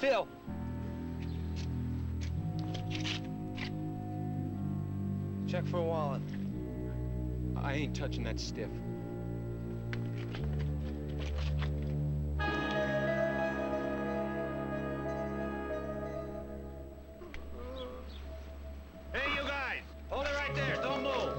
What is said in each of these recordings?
still. Check for a wallet. I ain't touching that stiff. Hey, you guys! Hold it right there. Don't move.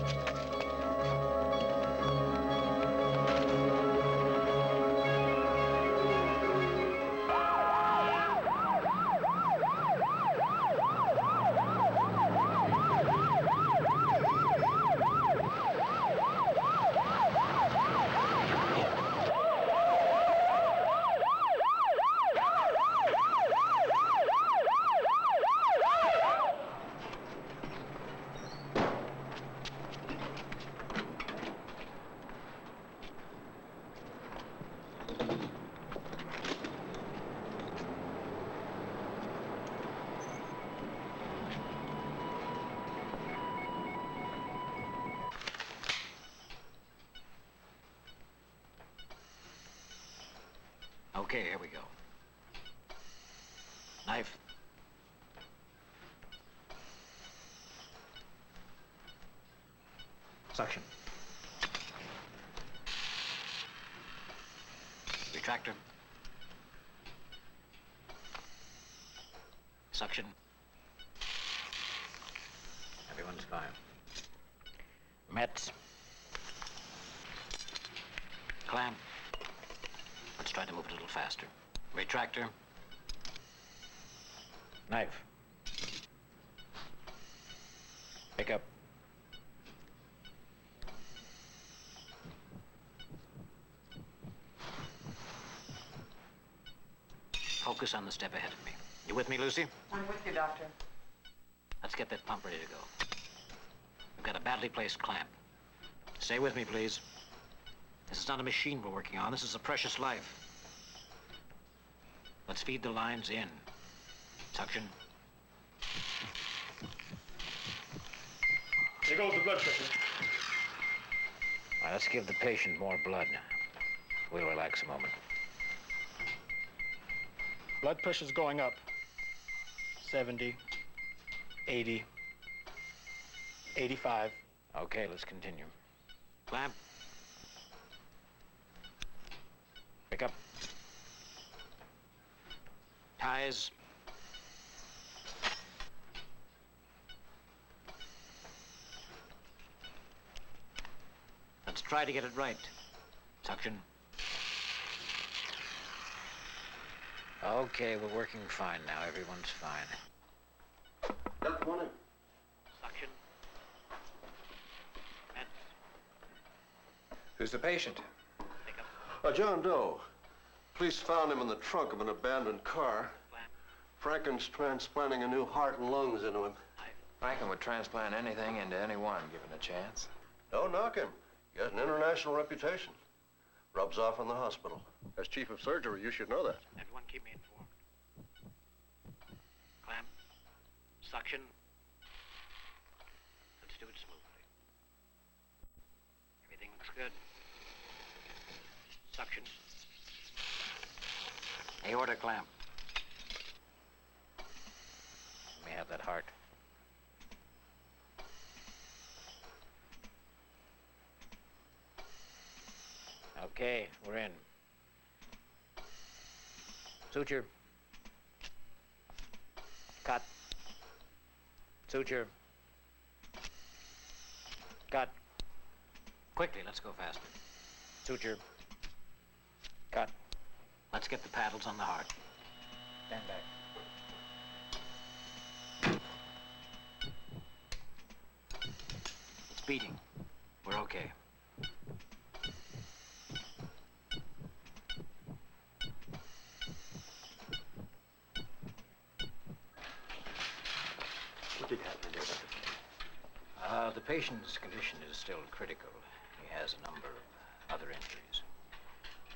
Okay, here we go. Knife. Suction. Retractor. Suction. Everyone's fine. Mets. Clamp. Let's try to move it a little faster. Retractor. Knife. Pick up. Focus on the step ahead of me. You with me, Lucy? I'm with you, Doctor. Let's get that pump ready to go. We've got a badly placed clamp. Stay with me, please. This is not a machine we're working on. This is a precious life. Let's feed the lines in. Suction. There goes the blood pressure. All right, let's give the patient more blood. We'll relax a moment. Blood pressure's going up. 70, 80, 85. Okay, let's continue. Clamp. Pick up. Ties. Let's try to get it right. Suction. Okay, we're working fine now. Everyone's fine. Good morning. Suction. Mets. Who's the patient? Pick up. John Doe. Police found him in the trunk of an abandoned car. Clamp. Franken's transplanting a new heart and lungs into him. Franken would transplant anything into anyone, given a chance. Don't knock him. He has an international reputation. Rubs off on the hospital. As chief of surgery, you should know that. Everyone keep me informed. Clamp. Suction. Let's do it smoothly. Everything looks good. Suction. Aorta clamp. Let me have that heart. Okay, we're in. Suture. Cut. Suture. Cut. Quickly, let's go faster. Suture. Cut. Let's get the paddles on the heart. Stand back. It's beating. We're okay. What did happen there, Doctor? The patient's condition is still critical. He has a number of other injuries.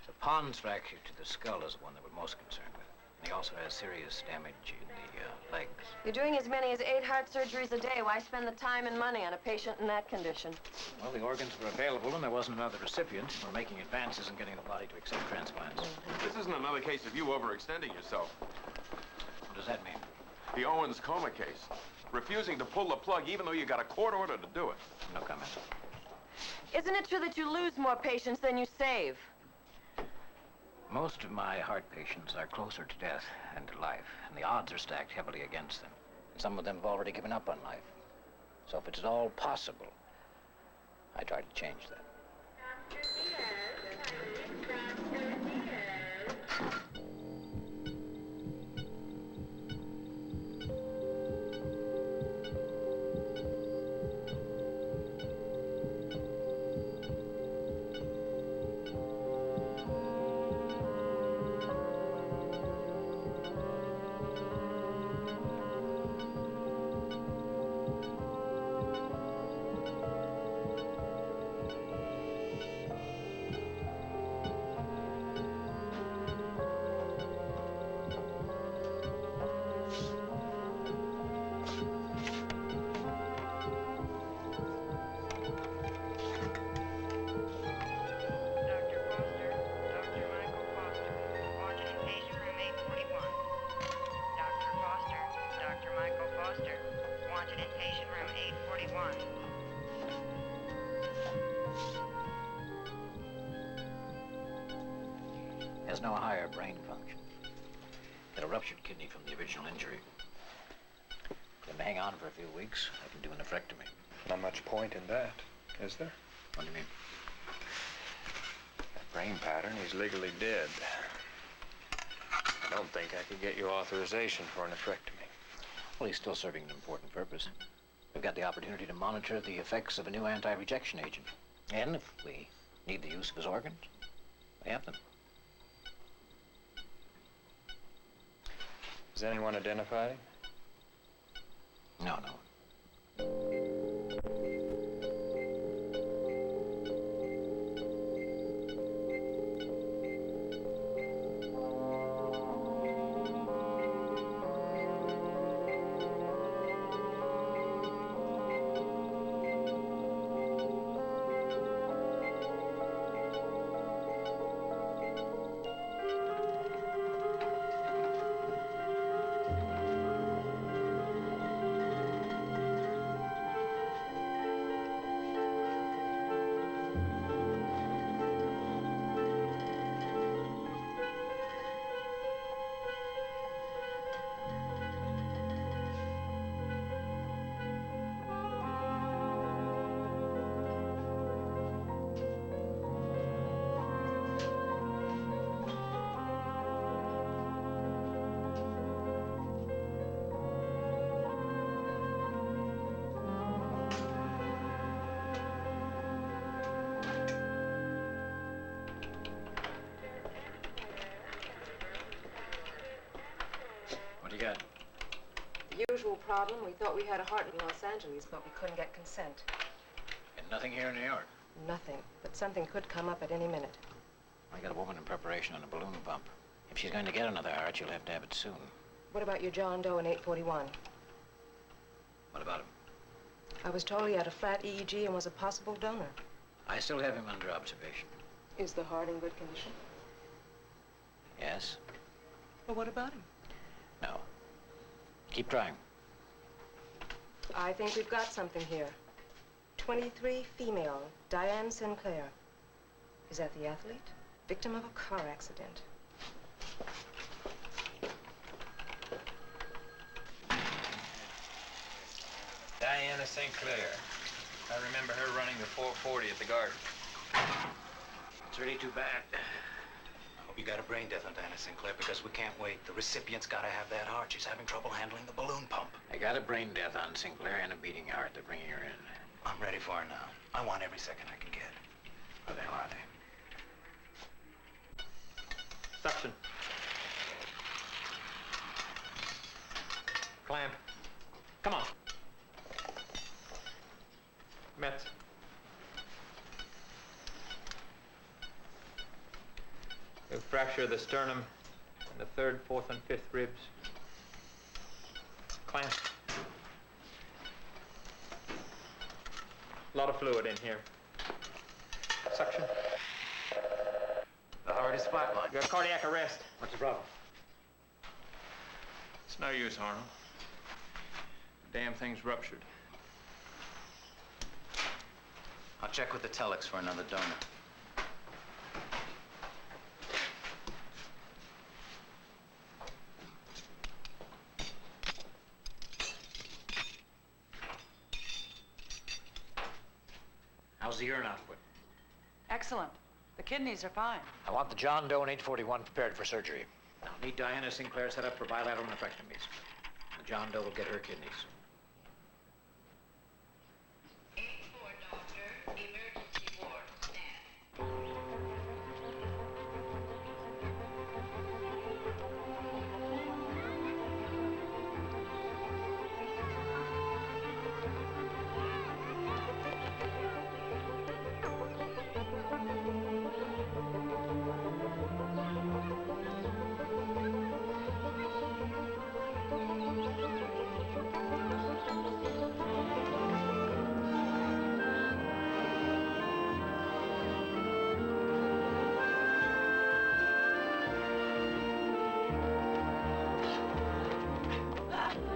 The pons fracture to the skull is the one that we're most concerned with. And he also has serious damage in the legs. You're doing as many as 8 heart surgeries a day. Why spend the time and money on a patient in that condition? Well, the organs were available and there wasn't another recipient. We're making advances in getting the body to accept transplants. This isn't another case of you overextending yourself. does that mean? The Owens coma case. Refusing to pull the plug even though you got a court order to do it. No comment. Isn't it true that you lose more patients than you save? Most of my heart patients are closer to death than to life, and the odds are stacked heavily against them. Some of them have already given up on life. So if it's at all possible, I try to change that. Has no higher brain function. Got a ruptured kidney from the original injury. Let him hang on for a few weeks. I can do a nephrectomy. Not much point in that, is there? What do you mean? That brain pattern, he's legally dead. I don't think I could get you authorization for a nephrectomy. Well, he's still serving an important purpose. We've got the opportunity to monitor the effects of a new anti-rejection agent. And if we need the use of his organs, we have them. Has anyone identified him? No, no. What do you got? The usual problem. We thought we had a heart in Los Angeles, but we couldn't get consent. And nothing here in New York. Nothing. But something could come up at any minute. I got a woman in preparation on a balloon pump. If she's going to get another heart, she'll have to have it soon. What about your John Doe in 841? What about him? I was told he had a flat EEG and was a possible donor. I still have him under observation. Is the heart in good condition? Yes? Well, what about him? No. Keep trying. I think we've got something here. 23, female, Diane Sinclair. Is that the athlete? Victim of a car accident. Diana Sinclair. I remember her running the 440 at the Garden. It's really too bad. I hope you got a brain death on Diana Sinclair, because we can't wait. The recipient's got to have that heart. She's having trouble handling the balloon pump. I got a brain death on Sinclair and a beating heart. They're bringing her in. I'm ready for her now. I want every second I can get. Where the hell are they? Suction. Clamp. Come on. Metz. We have fracture of the sternum and the third, fourth, and fifth ribs. Clamp. A lot of fluid in here. Suction. The heart is flatlined. You got cardiac arrest. What's the problem? It's no use, Arnold. Damn thing's ruptured. I'll check with the telex for another donor. How's the urine output? Excellent. The kidneys are fine. I want the John Doe and 841 prepared for surgery. I'll need Diana Sinclair set up for bilateral nephrectomies. The John Doe will get her kidneys. 8-4, doctor. Emergency ward. Stand.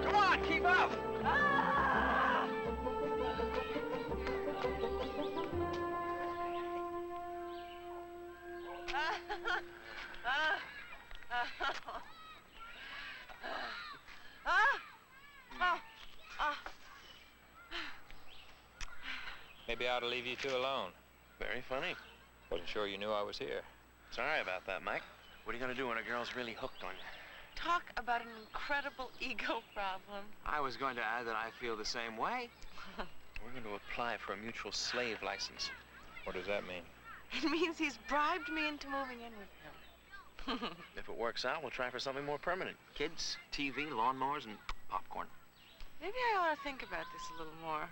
Come on, keep up! Maybe I ought to leave you two alone. Very funny. Wasn't sure you knew I was here. Sorry about that, Mike. What are you gonna do when a girl's really hooked on you? Talk about an incredible ego problem. I was going to add that I feel the same way. We're going to apply for a mutual slave license. What does that mean? It means he's bribed me into moving in with him. If it works out, we'll try for something more permanent. Kids, TV, lawnmowers, and popcorn. Maybe I ought to think about this a little more.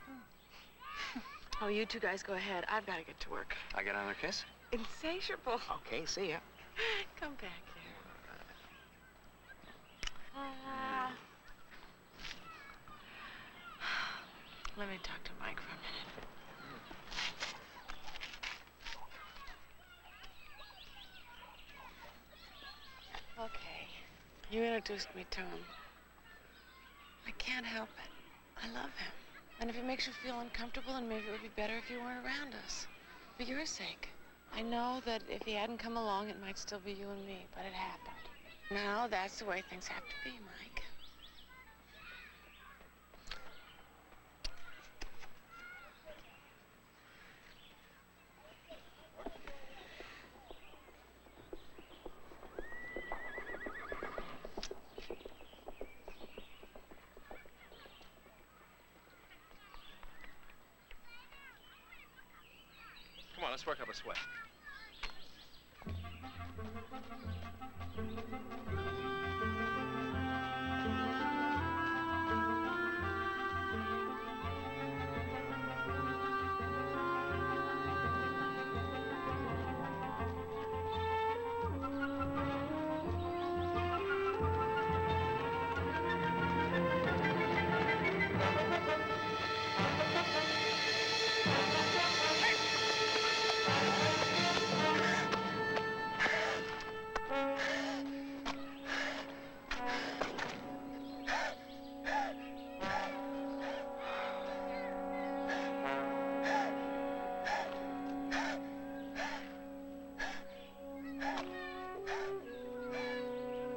Oh, you two guys go ahead. I've got to get to work. I get another kiss? Insatiable. Okay, see ya. Come back here. Let me talk to Mike for a minute. Okay, you introduced me to him. I can't help it. I love him. And if it makes you feel uncomfortable, then maybe it would be better if you weren't around us. For your sake. I know that if he hadn't come along, it might still be you and me, but it happened. Now, that's the way things have to be, Mike. Come on, let's work up a sweat.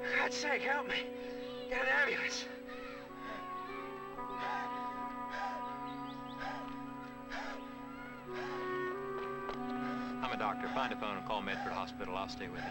For God's sake, help me. Get an ambulance. I'm a doctor. Find a phone and call Medford Hospital. I'll stay with you.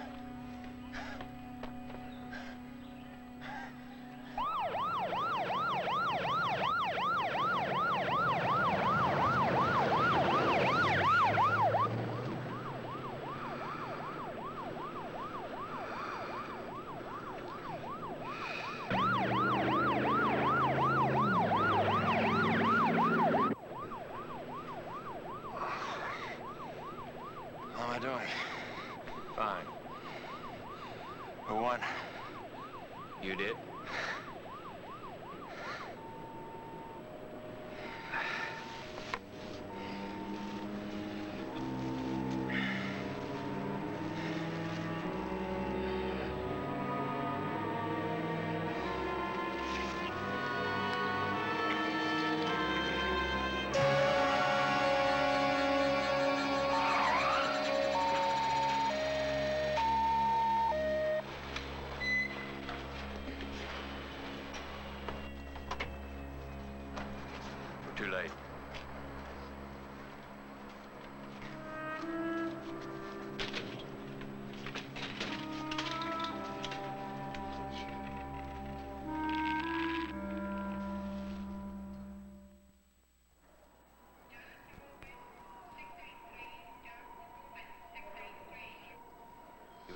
How am I doing? Fine. Who won? You did?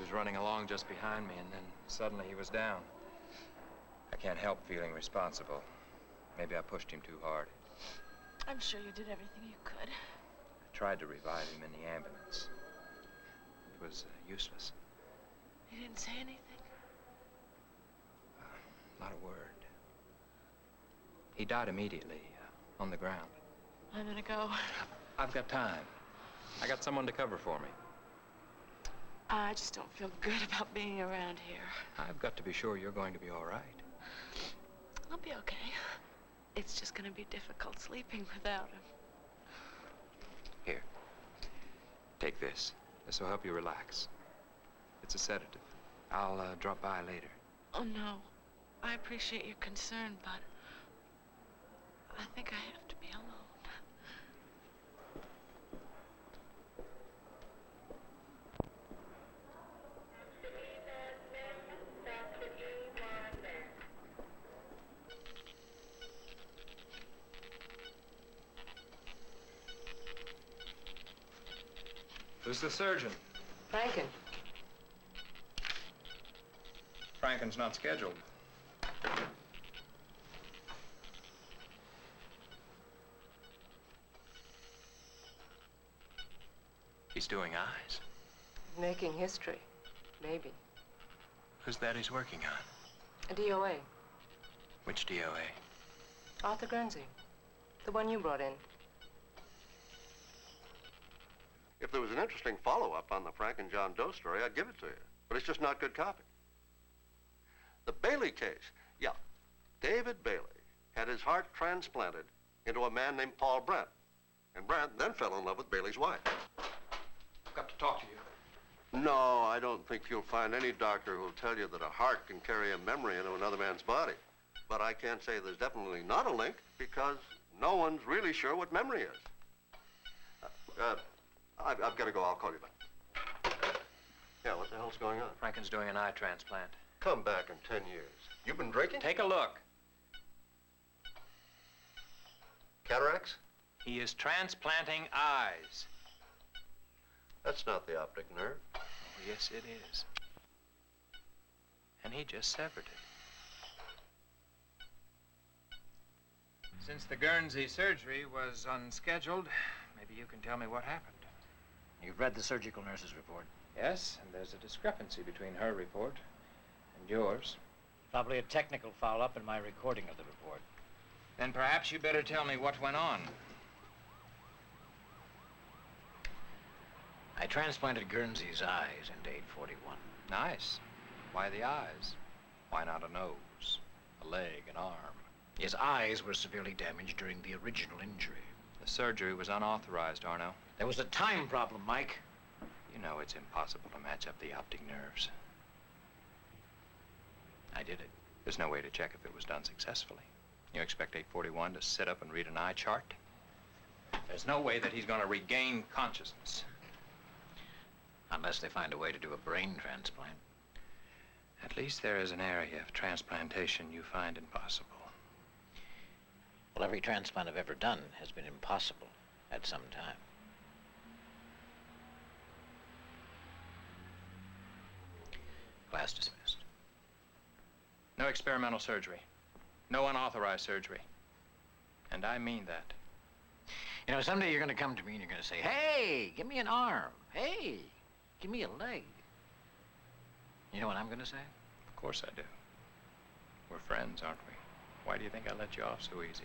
was running along just behind me, and then suddenly he was down. I can't help feeling responsible. Maybe I pushed him too hard. I'm sure you did everything you could. I tried to revive him in the ambulance. It was useless. You didn't say anything? Not a word. He died immediately, on the ground. I'm gonna go. I've got time. I got someone to cover for me. I just don't feel good about being around here. I've got to be sure you're going to be all right. I'll be okay. It's just gonna be difficult sleeping without him. Here. Take this. This will help you relax. It's a sedative. I'll drop by later. Oh, no. I appreciate your concern, but I think I have to be alone. Who's the surgeon? Franken. Franken's not scheduled. He's doing eyes. Making history. Maybe. Who's that he's working on? A DOA. Which DOA? Arthur Guernsey. The one you brought in. If there was an interesting follow-up on the Frank and John Doe story, I'd give it to you. But it's just not good copy. The Bailey case. Yeah. David Bailey had his heart transplanted into a man named Paul Brent. And Brent then fell in love with Bailey's wife. I've got to talk to you. No, I don't think you'll find any doctor who'll tell you that a heart can carry a memory into another man's body. But I can't say there's definitely not a link because no one's really sure what memory is. I've got to go. I'll call you back. Yeah, what the hell's going on? Franken's doing an eye transplant. Come back in 10 years. You've been drinking? Take a look. Cataracts? He is transplanting eyes. That's not the optic nerve. Oh, yes, it is. And he just severed it. Since the Guernsey surgery was unscheduled, maybe you can tell me what happened. You've read the surgical nurse's report? Yes, and there's a discrepancy between her report and yours. Probably a technical foul-up in my recording of the report. Then perhaps you better tell me what went on. I transplanted Guernsey's eyes in date 41. Nice. Why the eyes? Why not a nose, a leg, an arm? His eyes were severely damaged during the original injury. The surgery was unauthorized, Arno. There was a time problem, Mike. You know it's impossible to match up the optic nerves. I did it. There's no way to check if it was done successfully. You expect 841 to sit up and read an eye chart? There's no way that he's going to regain consciousness. Unless they find a way to do a brain transplant. At least there is an area of transplantation you find impossible. Well, every transplant I've ever done has been impossible at some time. Class dismissed. No experimental surgery. No unauthorized surgery. And I mean that. You know, someday you're going to come to me and you're going to say, hey, give me an arm. Hey, give me a leg. You know what I'm going to say? Of course I do. We're friends, aren't we? Why do you think I let you off so easy?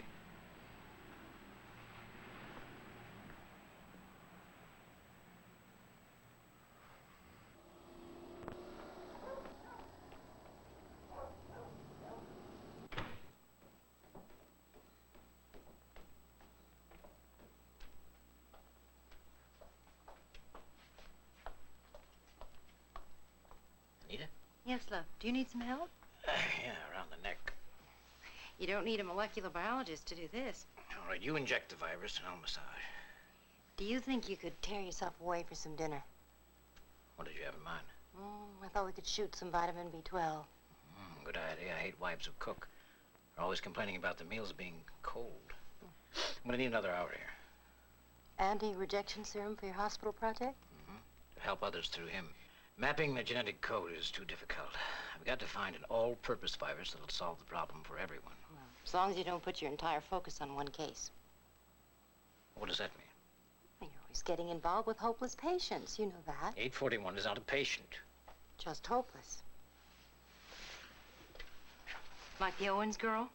Anita? Yes, love. Do you need some help? Yeah, around the neck. You don't need a molecular biologist to do this. All right, you inject the virus and I'll massage. Do you think you could tear yourself away for some dinner? What did you have in mind? I thought we could shoot some vitamin B12. Good idea. I hate wives who cook. They're always complaining about the meals being cold. I'm gonna need another hour here. Anti-rejection serum for your hospital project? To help others through him. Mapping the genetic code is too difficult. I've got to find an all-purpose virus that'll solve the problem for everyone. Well, as long as you don't put your entire focus on one case. What does that mean? Well, you're always getting involved with hopeless patients. You know that. 841 is not a patient. Just hopeless. Like the Owens girl?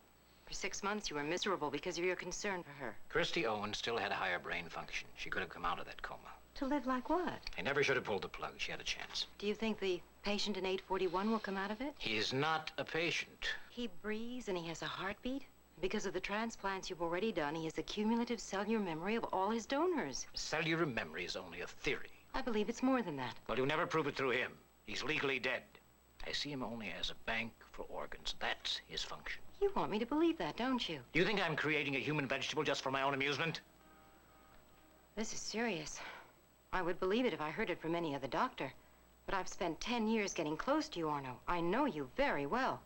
For 6 months, you were miserable because of your concern for her. Christy Owens still had a higher brain function. She could have come out of that coma. To live like what? They never should have pulled the plug. She had a chance. Do you think the patient in 841 will come out of it? He is not a patient. He breathes and he has a heartbeat. Because of the transplants you've already done, he has a cumulative cellular memory of all his donors. Cellular memory is only a theory. I believe it's more than that. Well, you'll never prove it through him. He's legally dead. I see him only as a bank for organs. That's his function. You want me to believe that, don't you? Do you think I'm creating a human vegetable just for my own amusement? This is serious. I would believe it if I heard it from any other doctor. But I've spent 10 years getting close to you, Arno. I know you very well.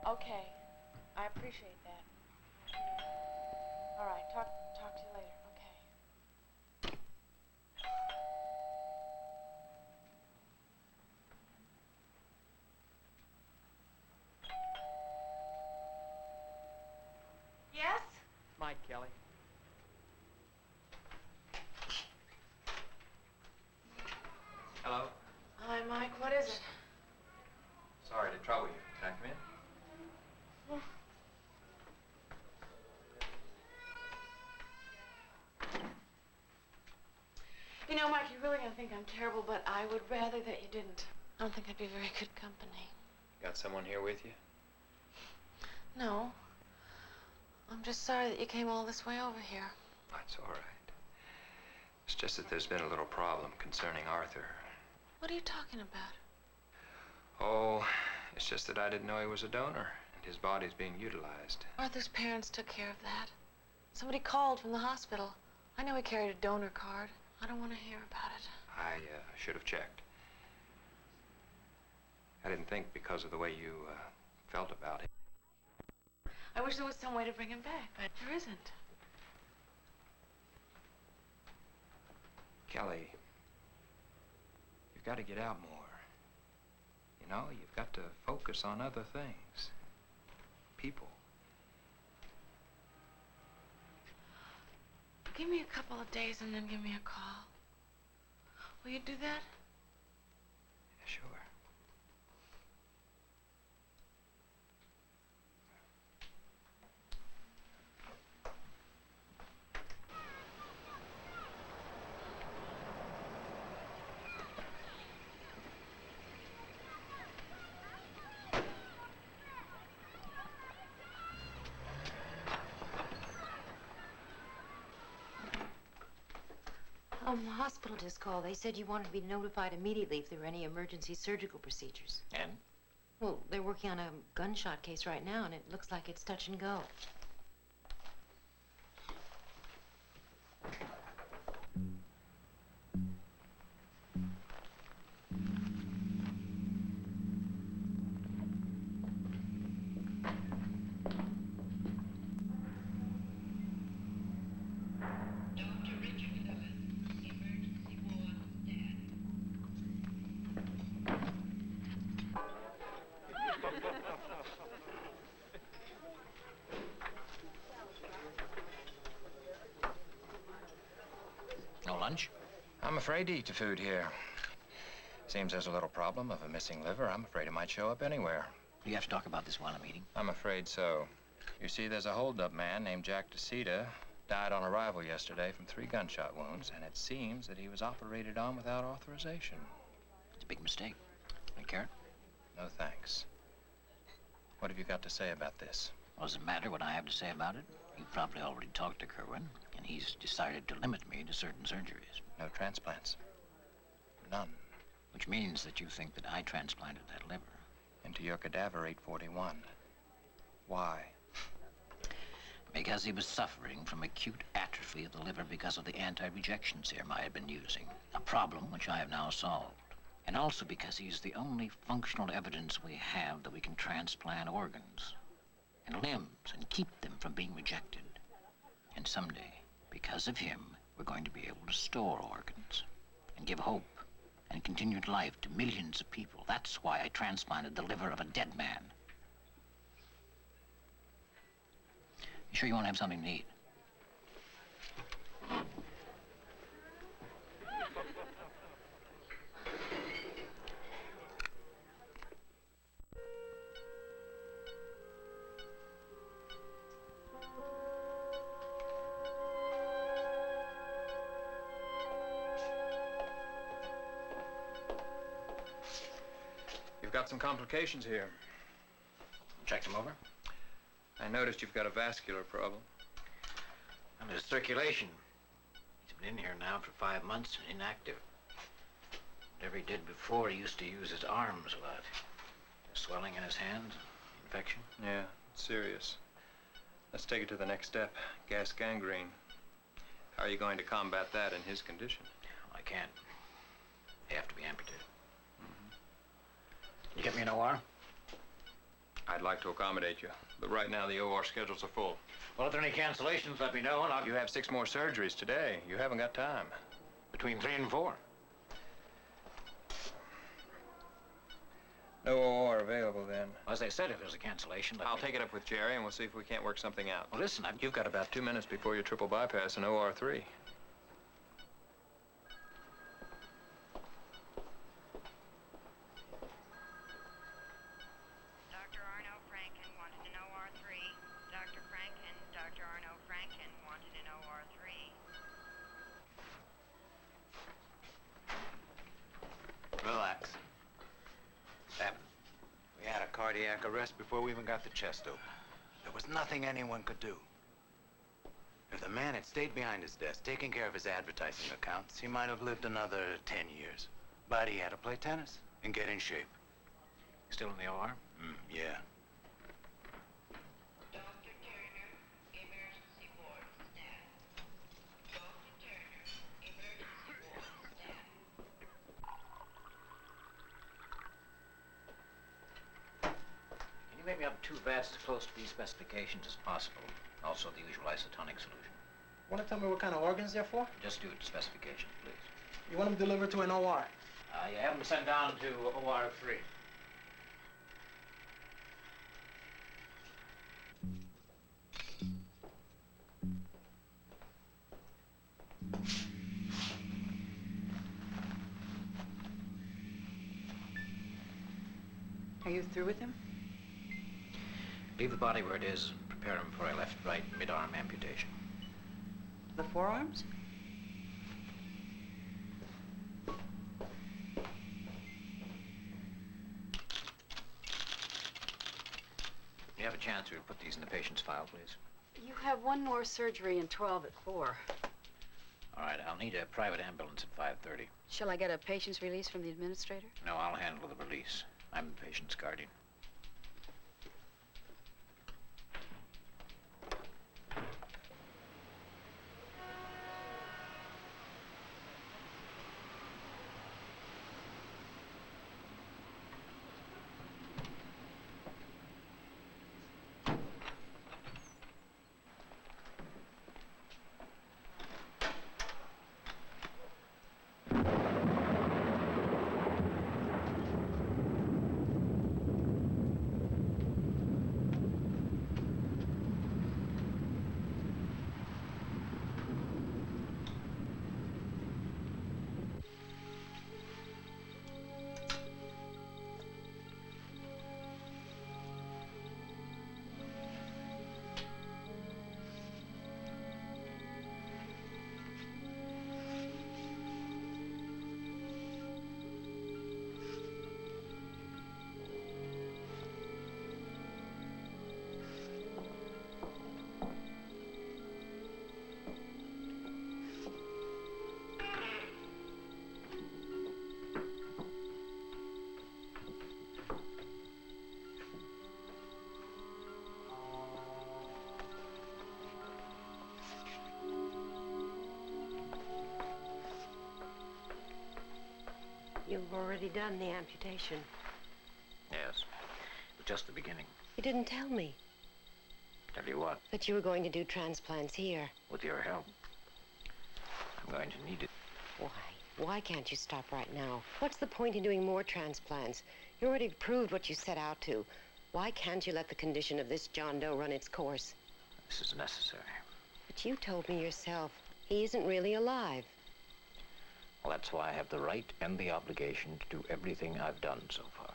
Okay. I appreciate that. All right. Talk to you later. Okay. Yes? Mike, Kelly. Hello. Hi, Mike. What is it? Sorry to trouble you. Can I come in? You know, Mike, you're really gonna think I'm terrible, but I would rather that you didn't. I don't think I'd be very good company. Got someone here with you? No. I'm just sorry that you came all this way over here. That's all right. It's just that there's been a little problem concerning Arthur. What are you talking about? Oh, it's just that I didn't know he was a donor, and his body's being utilized. Arthur's parents took care of that. Somebody called from the hospital. I know he carried a donor card. I don't want to hear about it. I should have checked. I didn't think because of the way you felt about it. I wish there was some way to bring him back, but there isn't. Kelly, you've got to get out more. You know, you've got to focus on other things. People. Give me a couple of days and then give me a call. Will you do that? Sure. The hospital just called. They said you wanted to be notified immediately if there were any emergency surgical procedures. And? Well, they're working on a gunshot case right now, and it looks like it's touch and go. No lunch? I'm afraid to eat the food here. Seems there's a little problem of a missing liver. I'm afraid it might show up anywhere. Do you have to talk about this while I'm eating? I'm afraid so. You see, there's a holdup man named Jack DeCita. Died on arrival yesterday from 3 gunshot wounds, and it seems that he was operated on without authorization. It's a big mistake. You care? No thanks. What have you got to say about this? Well, does it matter what I have to say about it? You've probably already talked to Kerwin, and he's decided to limit me to certain surgeries. No transplants. None. Which means that you think that I transplanted that liver. Into your cadaver 841. Why? Because he was suffering from acute atrophy of the liver because of the anti-rejection serum I had been using. A problem which I have now solved. And also because he's the only functional evidence we have that we can transplant organs and limbs and keep them from being rejected. And someday, because of him, we're going to be able to store organs and give hope and continued life to millions of people. That's why I transplanted the liver of a dead man. You sure you want to have something to eat? You've got some complications here. Checked him over? I noticed you've got a vascular problem. And his circulation. He's been in here now for 5 months and inactive. Whatever he did before, he used to use his arms a lot. Swelling in his hands, infection. Yeah, it's serious. Let's take it to the next step, gas gangrene. How are you going to combat that in his condition? I can't. They have to be amputated. You get me an OR? I'd like to accommodate you, but right now the OR schedules are full. Well, if there are any cancellations, let me know, and You have 6 more surgeries today. You haven't got time. between 3 and 4. No OR available then. As I said, if there's a cancellation, I'll take it up with Jerry and we'll see if we can't work something out. Well, listen, You've got about 2 minutes before your triple bypass and OR 3. Dr. Arno Franken wanted an OR3. Dr. Franken, Dr. Arno Franken wanted an OR3. Relax. Happened. We had a cardiac arrest before we even got the chest open. There was nothing anyone could do. If the man had stayed behind his desk, taking care of his advertising accounts, he might have lived another 10 years. But he had to play tennis and get in shape. Still in the OR? Yeah. Dr. Turner, emergency ward, stand. Dr. Turner, emergency ward, stand. Can you make me up 2 vats as close to these specifications as possible? Also the usual isotonic solution. Want to tell me what kind of organs they're for? Just do it to specifications, please. You want them delivered to an OR? You have them sent down to OR 3. Are you through with him? Leave the body where it is. Prepare him for a left-right mid-arm amputation. The forearms? You have a chance to put these in the patient's file, please. You have 1 more surgery and 12 at 4. All right, I'll need a private ambulance at 5:30. Shall I get a patient's release from the administrator? No, I'll handle the release. I'm the patient's guardian. You've already done the amputation. Yes. But just the beginning. You didn't tell me. Tell you what, That you were going to do transplants here. with your help, I'm going to need it. Why? Why can't you stop right now? What's the point in doing more transplants? You already proved what you set out to. Why can't you let the condition of this John Doe run its course? This is necessary. But you told me yourself, he isn't really alive. Well, that's why I have the right and the obligation to do everything I've done so far.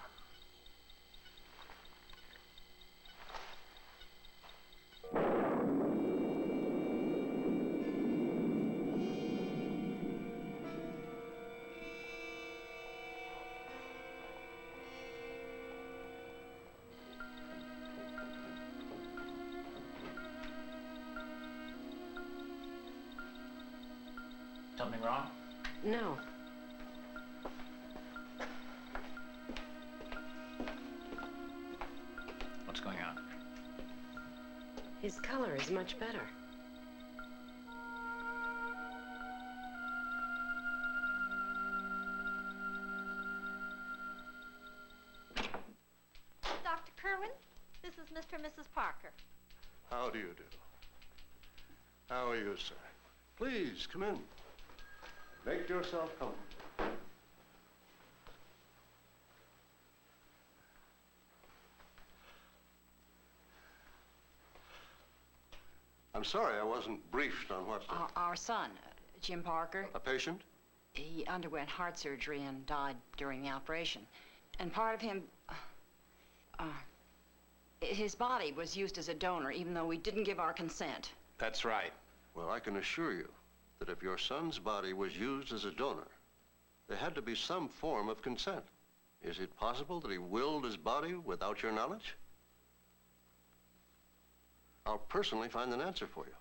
Something wrong? No. What's going on? His color is much better. Dr. Kerwin, this is Mr. and Mrs. Parker. How do you do? How are you, sir? Please, come in. Make yourself comfortable. I'm sorry I wasn't briefed on what... Our son, Jim Parker. A patient? He underwent heart surgery and died during the operation. And part of him, his body was used as a donor, even though we didn't give our consent. That's right. Well, I can assure you that if your son's body was used as a donor, there had to be some form of consent. Is it possible that he willed his body without your knowledge? I'll personally find an answer for you.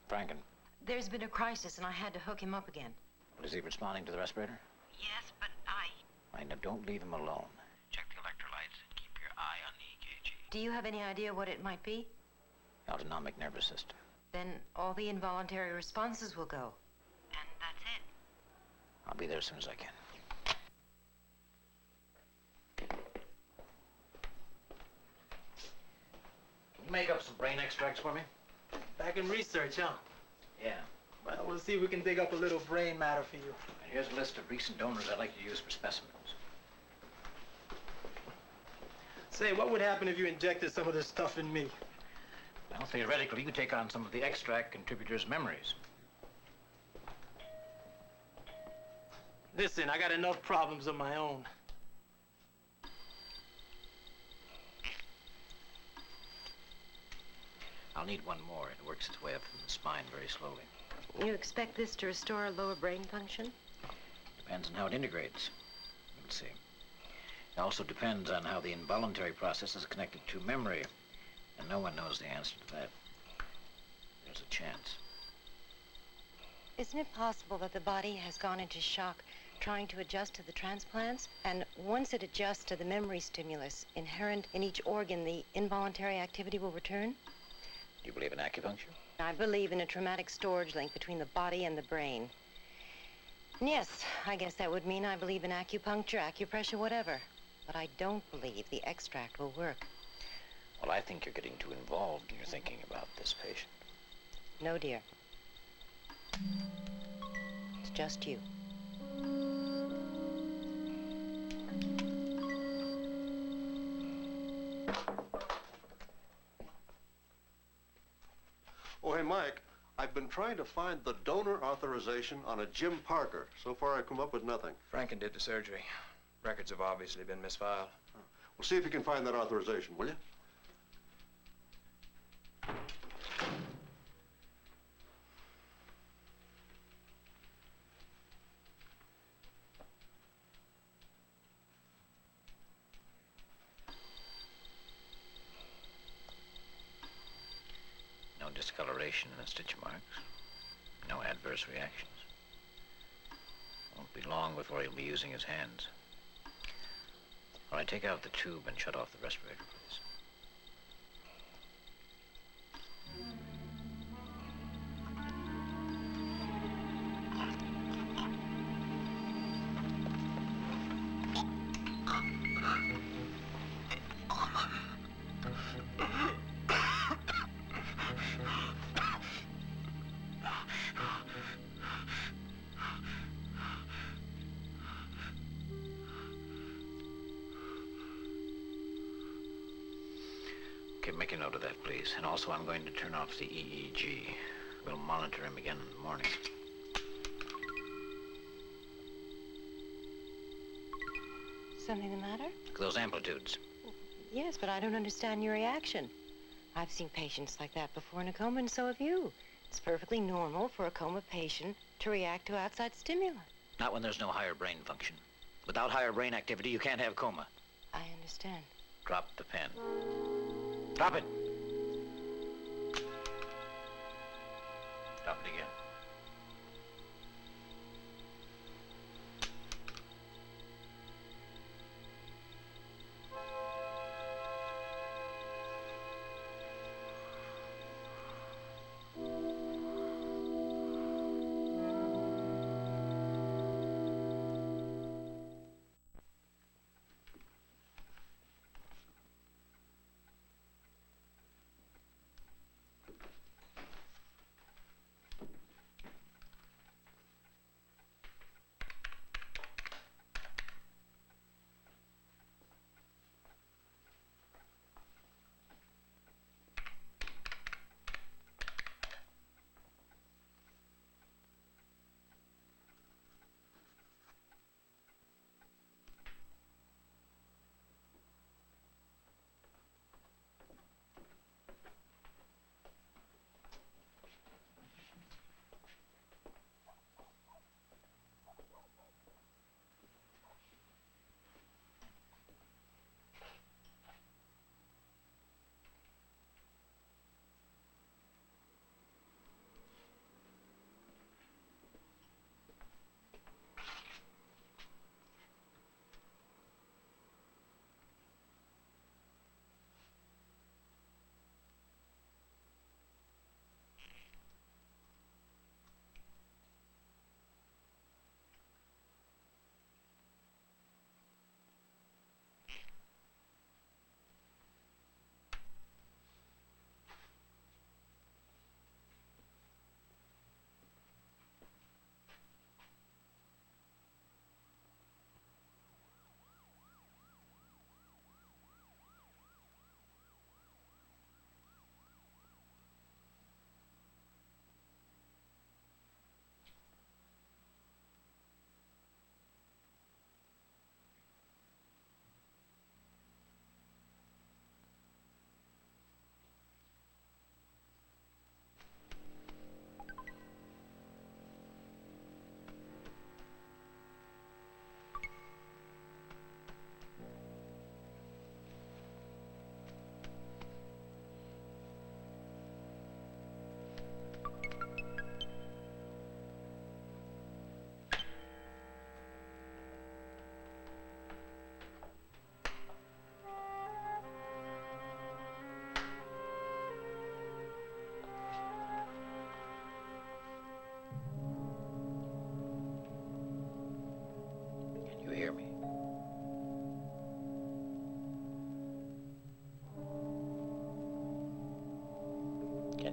Franken. There's been a crisis, and I had to hook him up again. Is he responding to the respirator? Yes, but Now, don't leave him alone. Check the electrolytes and keep your eye on the EKG. Do you have any idea what it might be? Autonomic nervous system. Then all the involuntary responses will go. And that's it. I'll be there as soon as I can. Can you make up some brain extracts for me? Back in research, huh? Yeah. Well, we'll see if we can dig up a little brain matter for you. And here's a list of recent donors I'd like to use for specimens. Say, what would happen if you injected some of this stuff in me? Well, theoretically, you could take on some of the extract contributors' memories. Listen, I got enough problems of my own. I'll need one more. It works its way up from the spine very slowly. You expect this to restore lower brain function? Depends on how it integrates. We'll see. It also depends on how the involuntary process is connected to memory. And no one knows the answer to that. There's a chance. Isn't it possible that the body has gone into shock trying to adjust to the transplants? And once it adjusts to the memory stimulus inherent in each organ, the involuntary activity will return? Do you believe in acupuncture? I believe in a traumatic storage link between the body and the brain. And yes, I guess that would mean I believe in acupuncture, acupressure, whatever. But I don't believe the extract will work. Well, I think you're getting too involved in your thinking about this patient. No, dear. It's just you. Oh, hey, Mike, I've been trying to find the donor authorization on a Jim Parker. So far, I've come up with nothing. Franken did the surgery. Records have obviously been misfiled. Well, see if you can find that authorization, will you? No discoloration in the stitch marks. No adverse reactions. Won't be long before he'll be using his hands. All right, take out the tube and shut off the respirator, please. Okay, make a note of that, please. And also, I'm going to turn off the EEG. We'll monitor him again in the morning. Something the matter? Those amplitudes. Yes, but I don't understand your reaction. I've seen patients like that before in a coma, and so have you. It's perfectly normal for a coma patient to react to outside stimuli. Not when there's no higher brain function. Without higher brain activity, you can't have coma. I understand. Drop the pen. Drop it. Drop it again.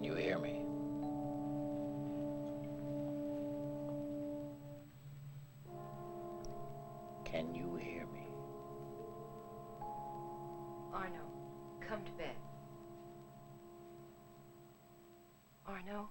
Can you hear me? Can you hear me? Arno, come to bed. Arno?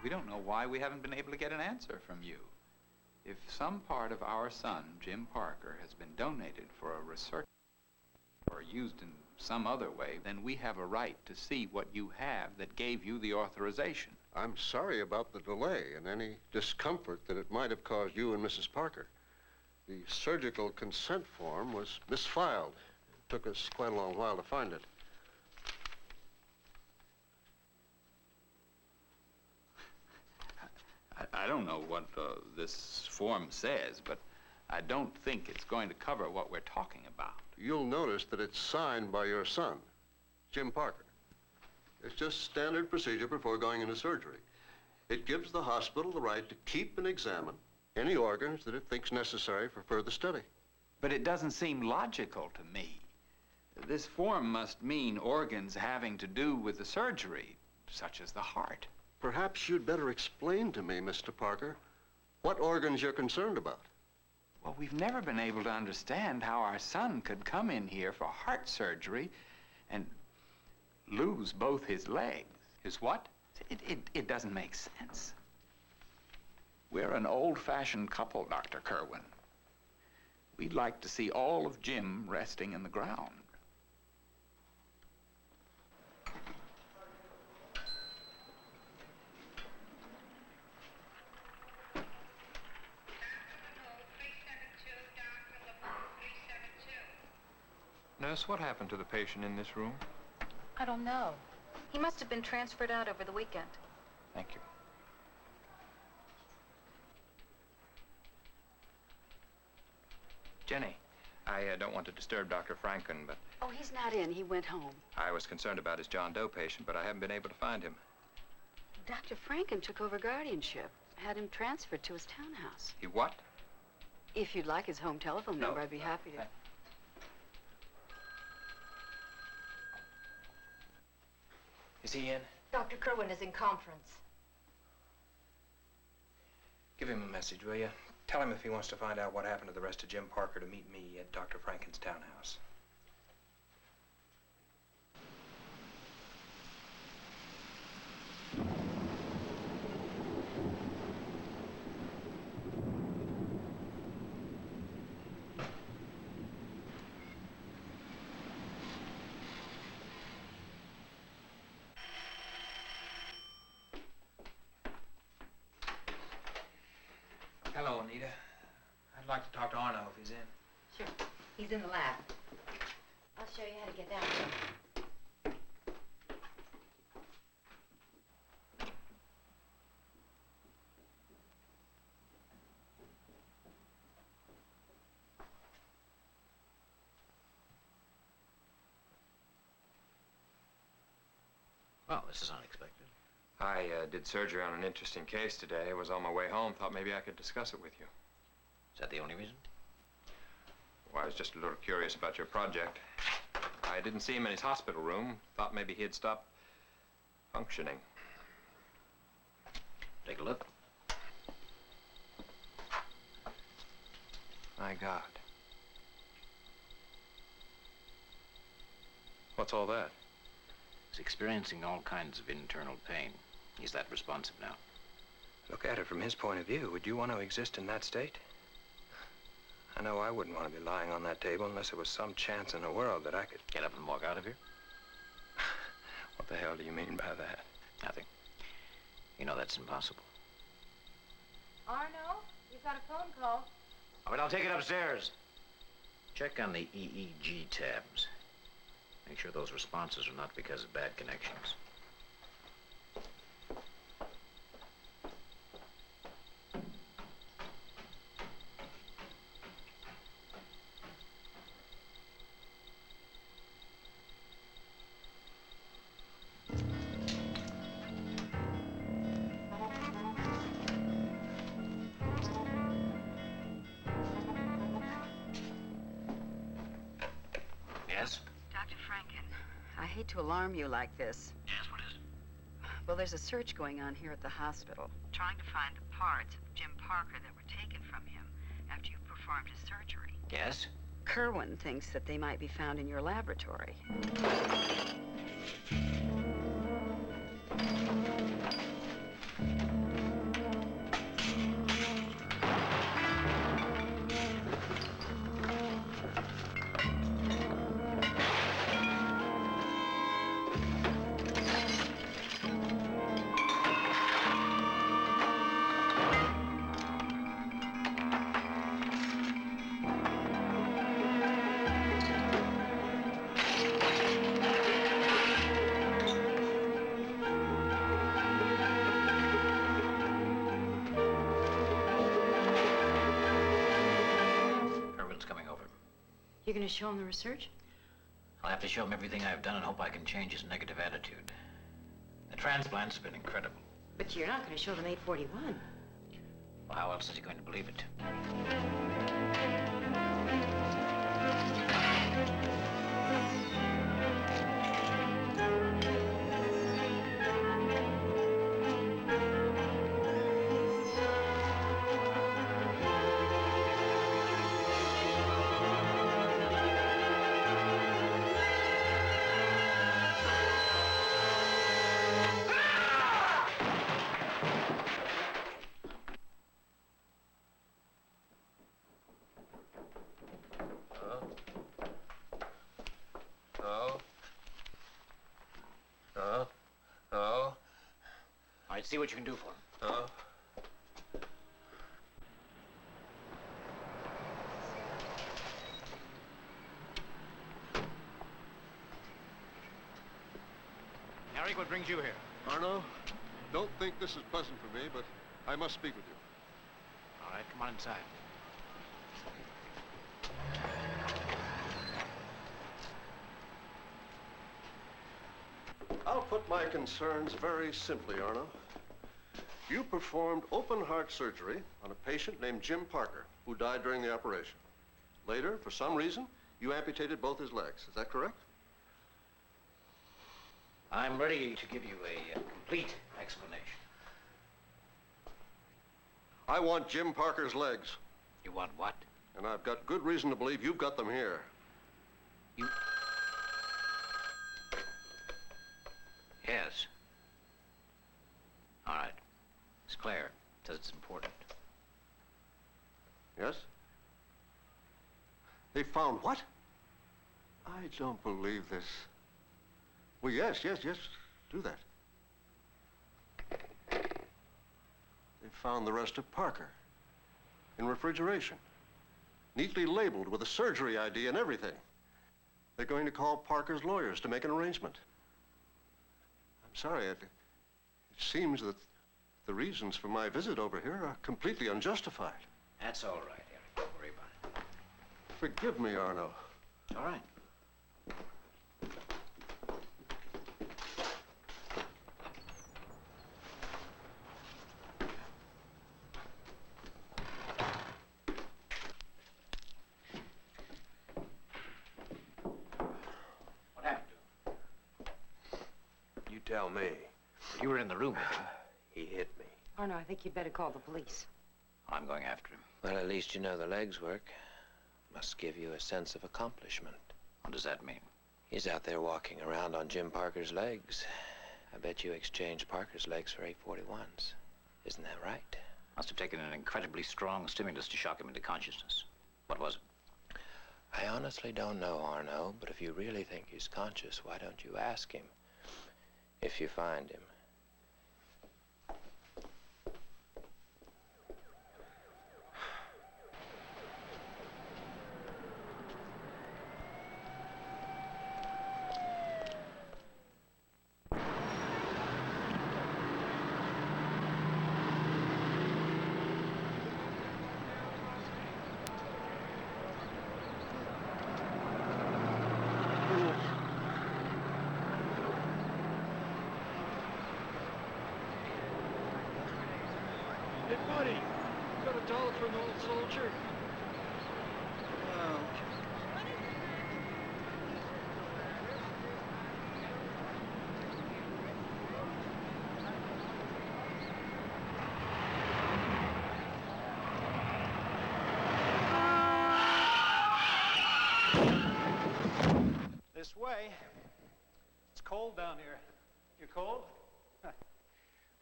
We don't know why we haven't been able to get an answer from you. If some part of our son, Jim Parker, has been donated for a research or used in some other way, then we have a right to see what you have that gave you the authorization. I'm sorry about the delay and any discomfort that it might have caused you and Mrs. Parker. The surgical consent form was misfiled. It took us quite a long while to find it. I don't know what this form says, but I don't think it's going to cover what we're talking about. You'll notice that it's signed by your son, Jim Parker. It's just standard procedure before going into surgery. It gives the hospital the right to keep and examine any organs that it thinks necessary for further study. But it doesn't seem logical to me. This form must mean organs having to do with the surgery, such as the heart. Perhaps you'd better explain to me, Mr. Parker, what organs you're concerned about. Well, we've never been able to understand how our son could come in here for heart surgery and lose both his legs. His what? It doesn't make sense. We're an old-fashioned couple, Dr. Kerwin. We'd like to see all of Jim resting in the ground. Nurse, what happened to the patient in this room? I don't know. He must have been transferred out over the weekend. Thank you. Jenny, I don't want to disturb Dr. Franken, but Oh, he's not in. He went home. I was concerned about his John Doe patient, but I haven't been able to find him. Dr. Franken took over guardianship, had him transferred to his townhouse. He what? If you'd like his home telephone number, I'd be happy to. Is he in? Dr. Kerwin is in conference. Give him a message, will you? Tell him if he wants to find out what happened to the rest of Jim Parker to meet me at Dr. Franken's townhouse. Hello, Anita. I'd like to talk to Arno if he's in. Sure. He's in the lab. I'll show you how to get down there. Well, this is unexpected. I did surgery on an interesting case today. I was on my way home. Thought maybe I could discuss it with you. Is that the only reason? Well, I was just a little curious about your project. I didn't see him in his hospital room. Thought maybe he had stopped functioning. Take a look. My God. What's all that? He's experiencing all kinds of internal pain. He's that responsive now. Look at it from his point of view. Would you want to exist in that state? I know I wouldn't want to be lying on that table unless there was some chance in the world that I could... Get up and walk out of here? What the hell do you mean by that? Nothing. You know that's impossible. Arno, you've got a phone call. All right, I'll take it upstairs. Check on the EEG tabs. Make sure those responses are not because of bad connections. Yes? Dr. Franken, I hate to alarm you like this. Yes, what is it? Well, there's a search going on here at the hospital, trying to find the parts of Jim Parker that were taken from him after you performed his surgery. Yes? Kerwin thinks that they might be found in your laboratory. Kerwin's coming over. You're going to show him the research? I'll have to show him everything I've done and hope I can change his negative attitude. The transplants have been incredible. But you're not going to show them 841. Well, how else is he going to believe it? All right, see what you can do for him. Eric, what brings you here? Arno, don't think this is pleasant for me, but I must speak with you. All right, come on inside. I'll put my concerns very simply, Arno. You performed open-heart surgery on a patient named Jim Parker, who died during the operation. Later, for some reason, you amputated both his legs. Is that correct? I'm ready to give you a complete explanation. I want Jim Parker's legs. You want what? And I've got good reason to believe you've got them here. Yes. All right. It's Claire. Says it's important. Yes? They found what? I don't believe this. Well, yes, do that. They found the rest of Parker in refrigeration, neatly labeled with a surgery ID and everything. They're going to call Parker's lawyers to make an arrangement. I'm sorry, it seems that the reasons for my visit over here are completely unjustified. That's all right, Eric. Don't worry about it. Forgive me, Arno. All right. What happened to him? You tell me. You were in the room with him. He hit me. Arno, I think you'd better call the police. I'm going after him. Well, at least you know the legs work. Must give you a sense of accomplishment. What does that mean? He's out there walking around on Jim Parker's legs. I bet you exchanged Parker's legs for 841s. Isn't that right? Must have taken an incredibly strong stimulus to shock him into consciousness. What was it? I honestly don't know, Arno, but if you really think he's conscious, why don't you ask him? If you find him. for an old soldier. Oh. This way. It's cold down here. You cold?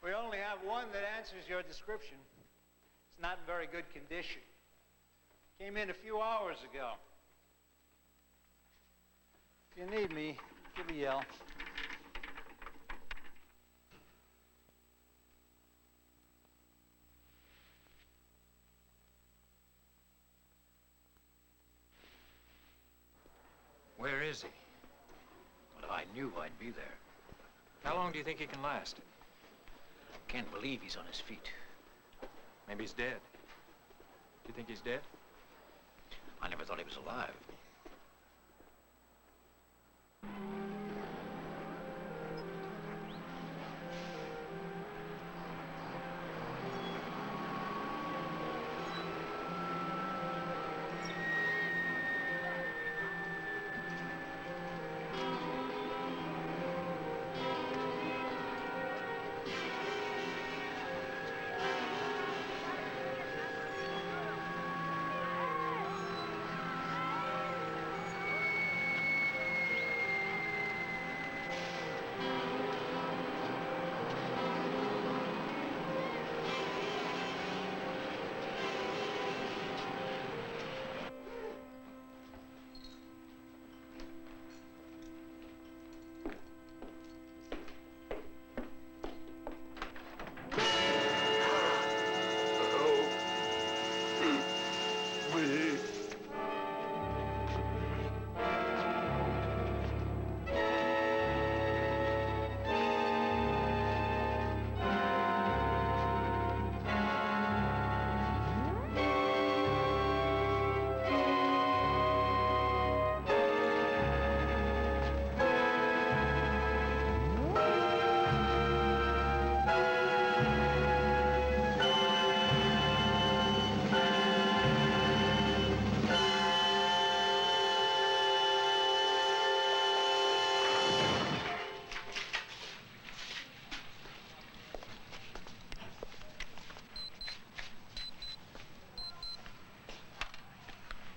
We only have one that answers your description. It's not in very good condition. Came in a few hours ago. If you need me, give a yell. Where is he? Well, if I knew, I'd be there. How long do you think he can last? Can't believe he's on his feet. Maybe he's dead. Do you think he's dead? I never thought he was alive.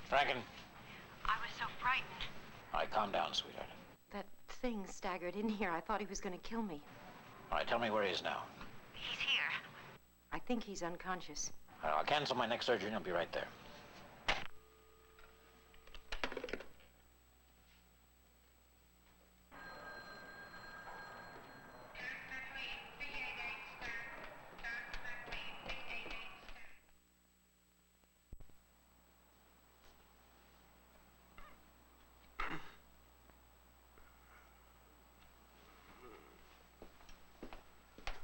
Franken. I was so frightened. All right, calm down, sweetheart. That thing staggered in here. I thought he was going to kill me. All right, tell me where he is now. He's here. I think he's unconscious. All right, I'll cancel my next surgery and I'll be right there.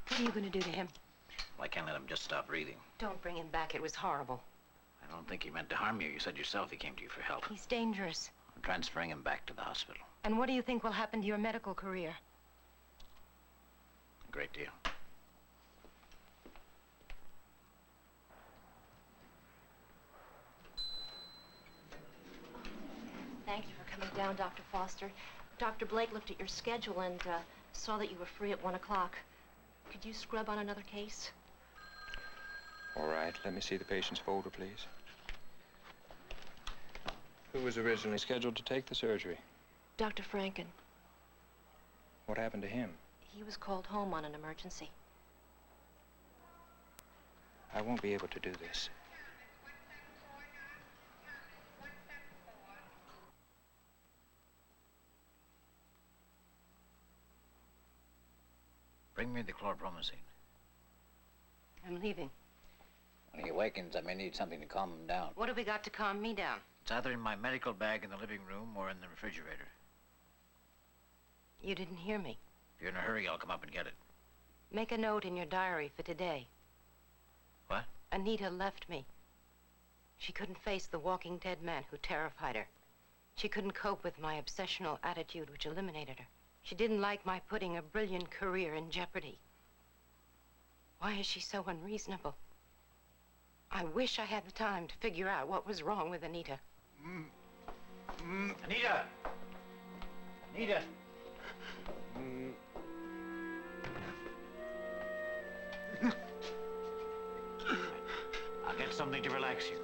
What are you going to do to him? Well, I can't let him just stop breathing. Don't bring him back. It was horrible. I don't think he meant to harm you. You said yourself he came to you for help. He's dangerous. I'm transferring him back to the hospital. And what do you think will happen to your medical career? A great deal. Thank you for coming down, Dr. Foster. Dr. Blake looked at your schedule and saw that you were free at 1 o'clock. Could you scrub on another case? All right, let me see the patient's folder, please. Who was originally scheduled to take the surgery? Dr. Franken. What happened to him? He was called home on an emergency. I won't be able to do this. Bring me the chlorpromazine. I'm leaving. When he awakens, I may need something to calm him down. What have we got to calm me down? It's either in my medical bag in the living room or in the refrigerator. You didn't hear me. If you're in a hurry, I'll come up and get it. Make a note in your diary for today. What? Anita left me. She couldn't face the walking dead man who terrified her. She couldn't cope with my obsessional attitude, which eliminated her. She didn't like my putting a brilliant career in jeopardy. Why is she so unreasonable? I wish I had the time to figure out what was wrong with Anita. Anita! Anita! I'll get something to relax you.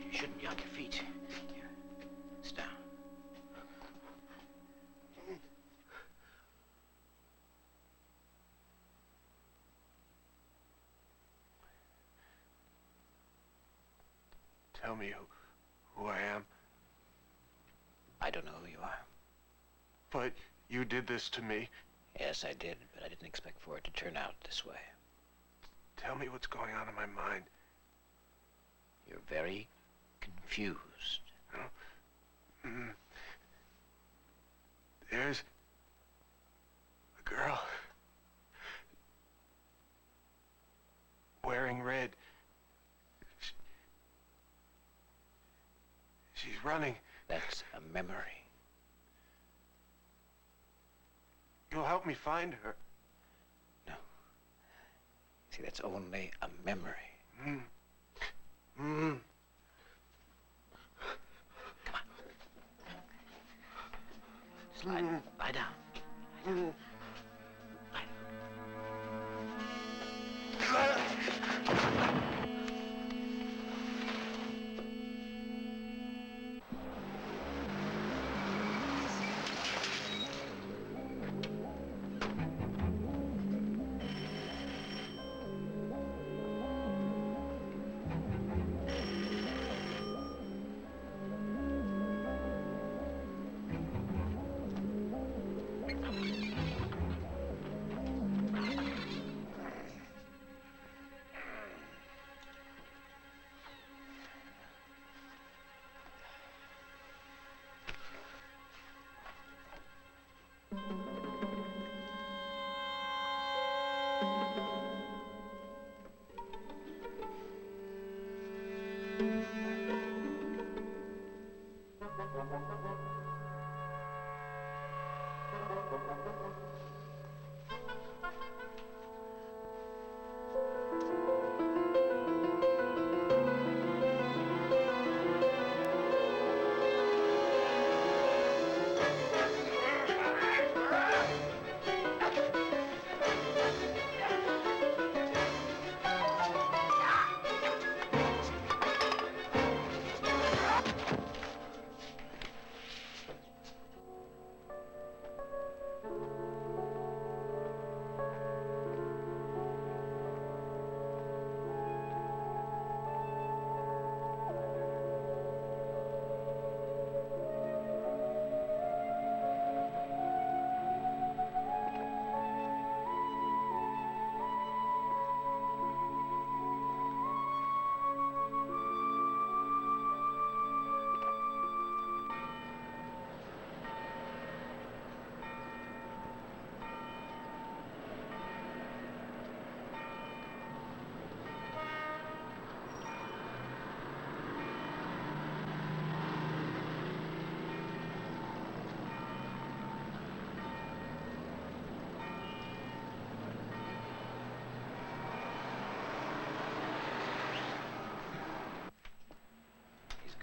You shouldn't be on your feet. Here, sit down. Tell me who I am. I don't know who you are. But you did this to me. Yes, I did, but I didn't expect for it to turn out this way. Tell me what's going on in my mind. You're very confused. There's a girl wearing red. She's running. That's a memory. You'll help me find her. No. See, that's only a memory. Just lie down. Lie down.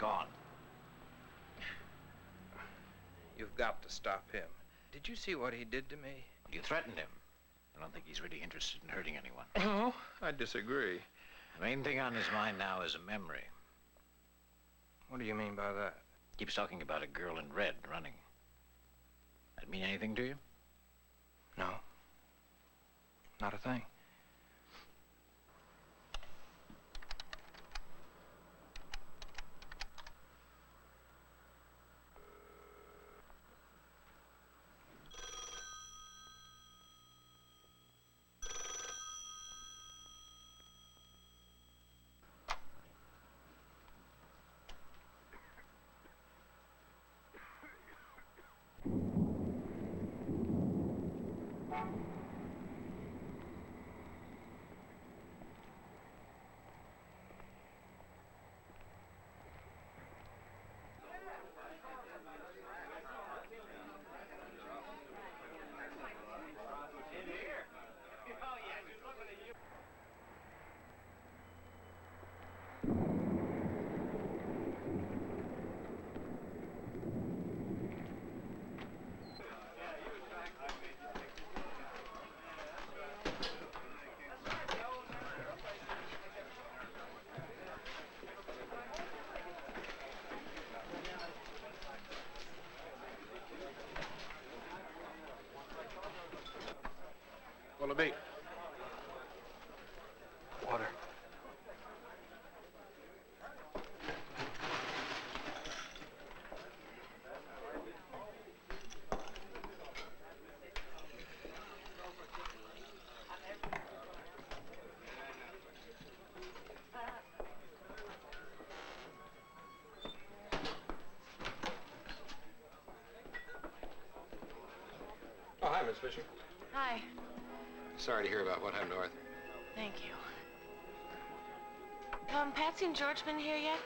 Gone. You've got to stop him. Did you see what he did to me? You threatened him. I don't think he's really interested in hurting anyone. Oh, I disagree. The main thing on his mind now is a memory. What do you mean by that? Keeps talking about a girl in red running. That mean anything to you? No. Not a thing. What'll it be? Water. Oh, hi, Miss Fisher. Hi. Sorry to hear about what happened to Arthur. Thank you. Patsy and George been here yet?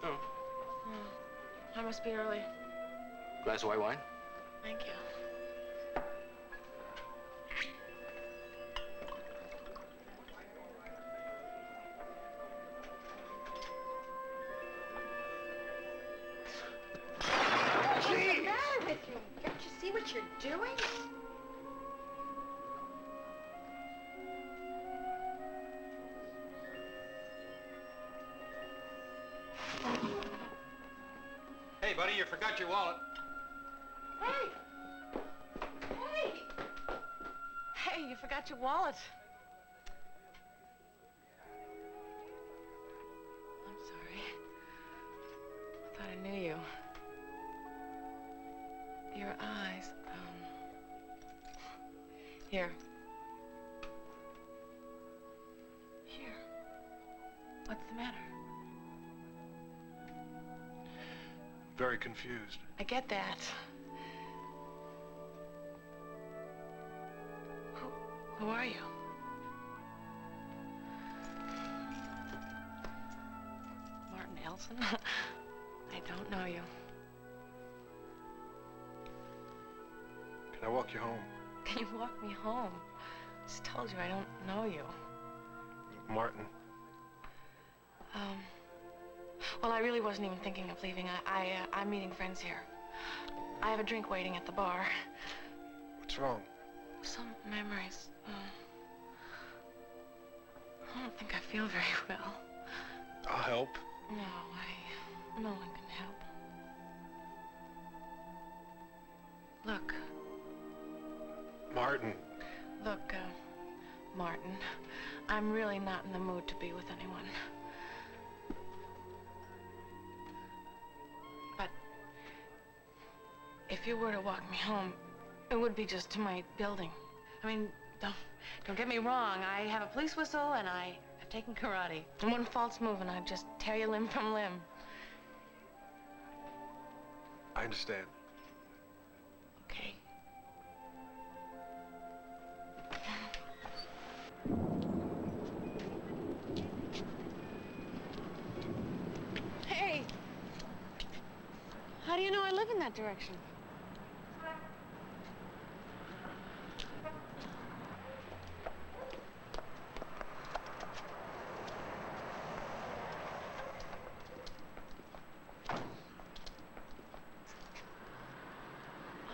No. I must be early. Glass of white wine? Thank you. What's the matter with you? Can't you see what you're doing? Hey, buddy, you forgot your wallet. Hey! Hey! Hey, you forgot your wallet. I'm sorry. I thought I knew you. Your eyes, Here. Here. What's the matter? Very confused. I get that. Who are you? Martin Elson? I don't know you. Can I walk you home? Can you walk me home? I just told you I don't know you. Martin. Well, I really wasn't even thinking of leaving. I'm meeting friends here. I have a drink waiting at the bar. What's wrong? Some memories. I don't think I feel very well. I'll help. No, no one can help. Look. Martin. Look, Martin, I'm really not in the mood to be with anyone. But if you were to walk me home, it would be just to my building. I mean, don't get me wrong. I have a police whistle and I have taken karate. And one false move and I'd just tear you limb from limb. I understand. Okay. Hey! How do you know I live in that direction?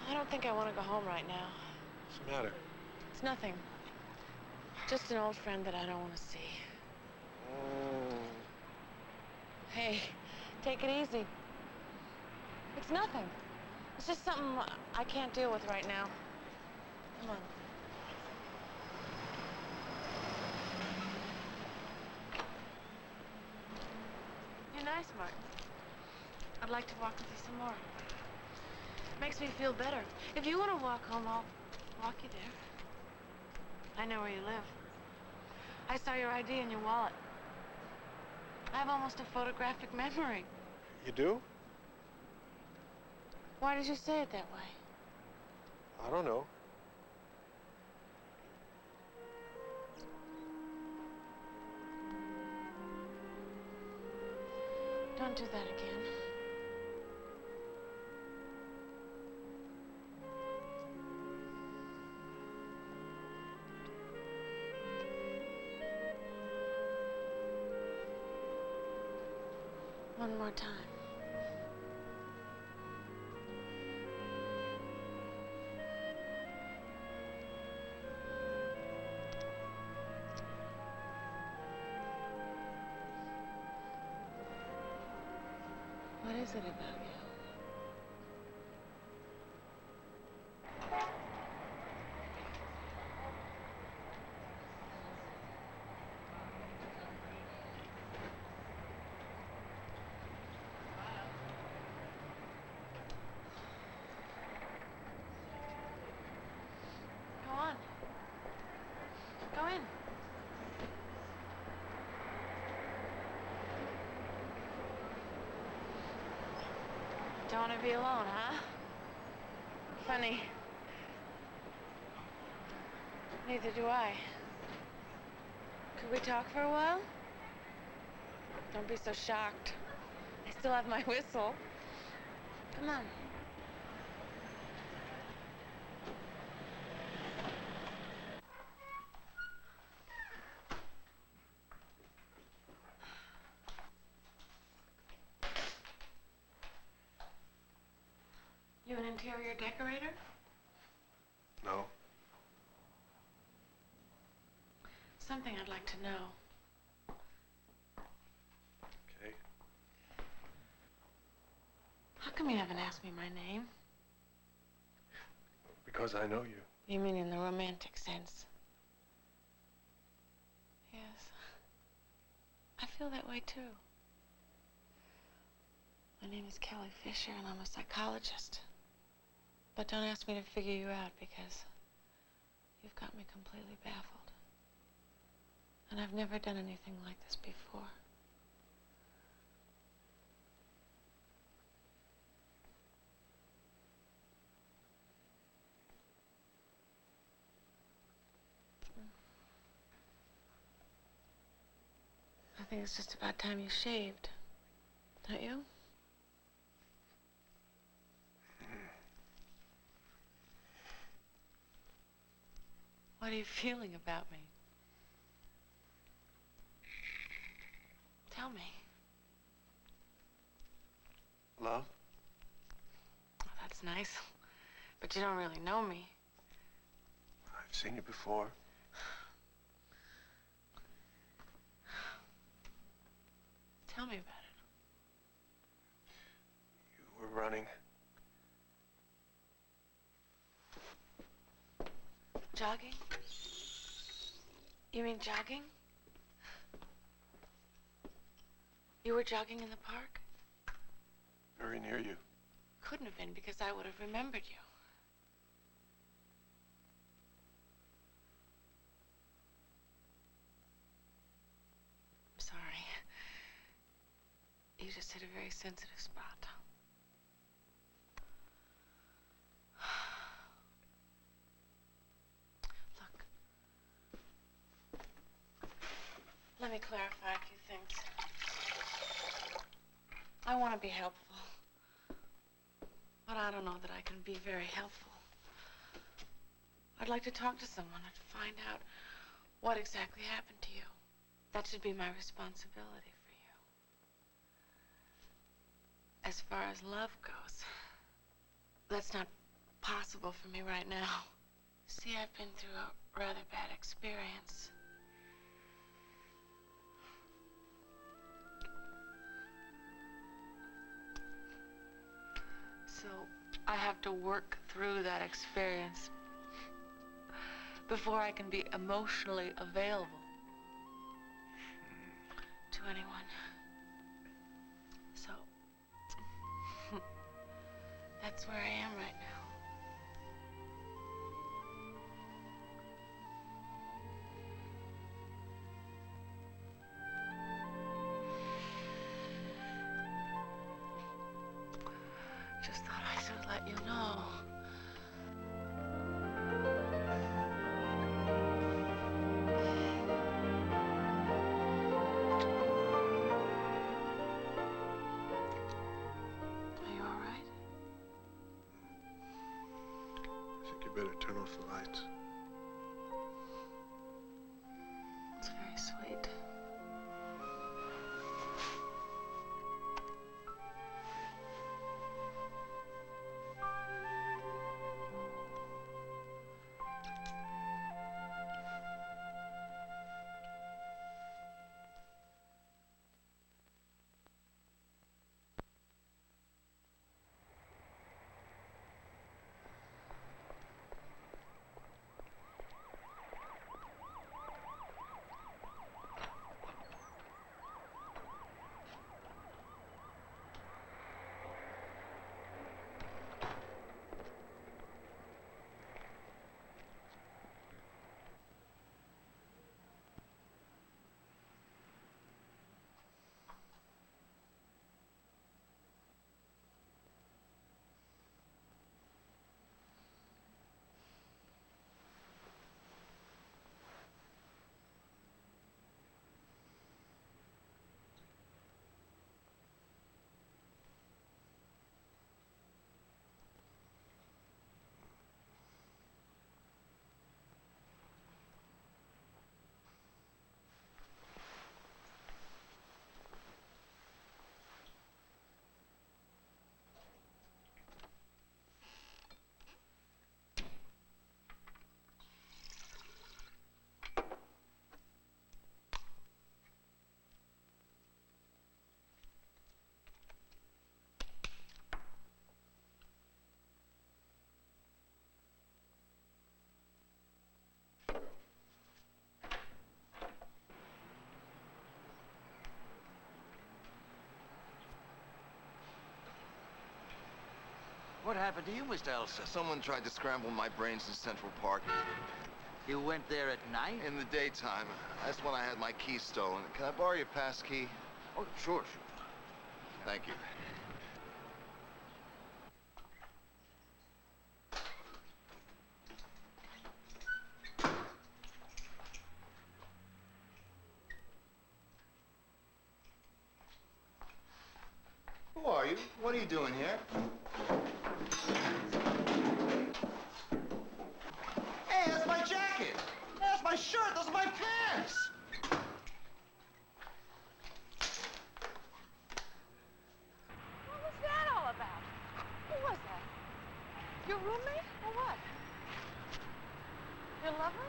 I don't think I want to go home right now. What's the matter? It's nothing. Just an old friend that I don't want to see. Hey, take it easy. It's nothing. It's just something I can't deal with right now. Come on. You're nice, Martin. I'd like to walk with you some more. Makes me feel better. If you want to walk home, I'll walk you there. I know where you live. I saw your ID in your wallet. I have almost a photographic memory. You do? Why did you say it that way? I don't know. Don't do that again. One more time. What is it about you? be alone, huh? Funny. Neither do I. Could we talk for a while? Don't be so shocked. I still have my whistle. Come on. You an interior decorator? No. Something I'd like to know. Okay. How come you haven't asked me my name? Because I know you. You mean in the romantic sense? Yes. I feel that way too. My name is Kelly Fisher and I'm a psychologist. But don't ask me to figure you out because you've got me completely baffled. And I've never done anything like this before. I think it's just about time you shaved. Don't you? What are you feeling about me? Tell me. Love? Oh, that's nice. But you don't really know me. I've seen you before. Tell me about it. You were running. Jogging? You mean jogging? You were jogging in the park? Very near you. Couldn't have been because I would have remembered you. I'm sorry. You just hit a very sensitive spot. Look. Let me clarify a few things. I want to be helpful. But I don't know that I can be very helpful. I'd like to talk to someone and find out what exactly happened to you. That should be my responsibility for you. As far as love goes, that's not possible for me right now. See, I've been through a rather bad experience. So I have to work through that experience before I can be emotionally available to anyone. So that's where I am right now. Just thought I should let you know. Are you all right? I think you better turn off the lights. It's very sweet. happened to you, Mr. Elsa? Someone tried to scramble my brains in Central Park. You went there at night? In the daytime. That's when I had my key stolen. Can I borrow your pass key? Oh, sure. Thank you. Who are you? What are you doing here? Hey, that's my jacket! That's my shirt! Those are my pants! What was that all about? Who was that? Your roommate or what? Your lover?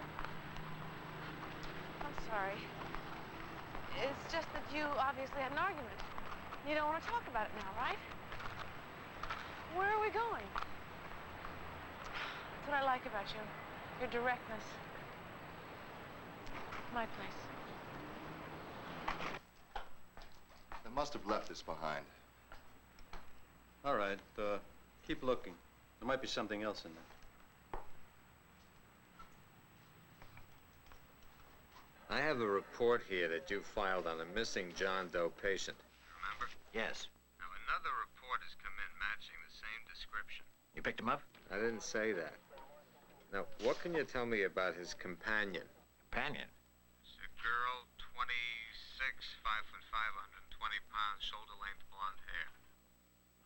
I'm sorry. It's just that you obviously had an argument. You don't want to talk about it now, right? Where are we going? That's what I like about you. Your directness. My place. They must have left this behind. All right, keep looking. There might be something else in there. I have a report here that you filed on a missing John Doe patient. Remember? Yes. Now, another report has come in matching the same description. You picked him up? I didn't say that. Now, what can you tell me about his companion? Companion? It's a girl, 26, 5'5", 120 pounds, shoulder-length blonde hair.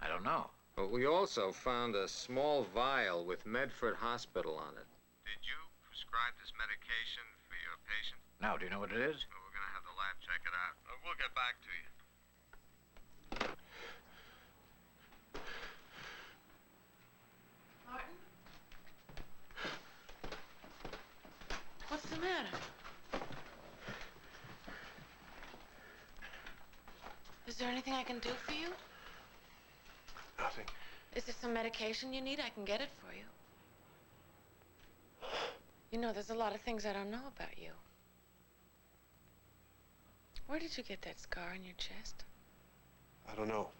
I don't know. But we also found a small vial with Medford Hospital on it. Did you prescribe this medication for your patient? No, do you know what it is? Well, we're going to have the lab check it out. We'll get back to you. Martin? What's the matter? Is there anything I can do for you? Nothing. Is there some medication you need? I can get it for you. You know, there's a lot of things I don't know about you. Where did you get that scar on your chest? I don't know.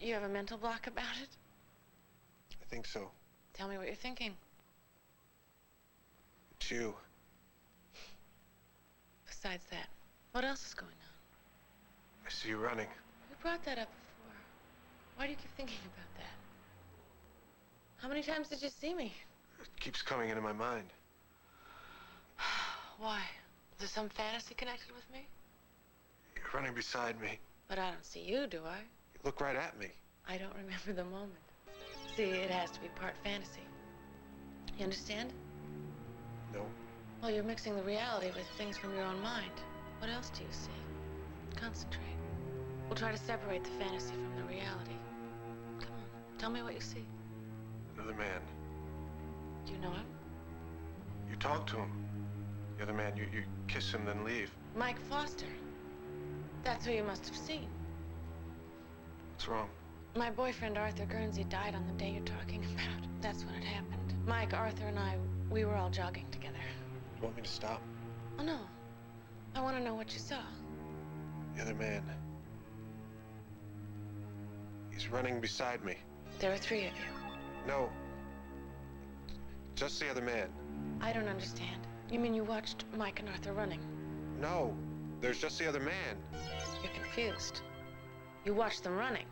You have a mental block about it? I think so. Tell me what you're thinking. It's you. Besides that, what else is going on? I see you running. We brought that up before. Why do you keep thinking about that? How many times did you see me? It keeps coming into my mind. Why? Is there some fantasy connected with me? You're running beside me. But I don't see you, do I? You look right at me. I don't remember the moment. See, it has to be part fantasy. You understand? No. Well, you're mixing the reality with things from your own mind. What else do you see? Concentrate. We'll try to separate the fantasy from the reality. Come on, tell me what you see. Another man. Do you know him? You talk to him. The other man, you kiss him, then leave. Mike Foster. That's who you must have seen. What's wrong? My boyfriend, Arthur Guernsey, died on the day you're talking about. That's when it happened. Mike, Arthur, and I, we were all jogging together. You want me to stop? Oh, no. I want to know what you saw. The other man. He's running beside me. There are 3 of you. No. Just the other man. I don't understand. You mean you watched Mike and Arthur running? No. There's just the other man. You're confused. You watched them running.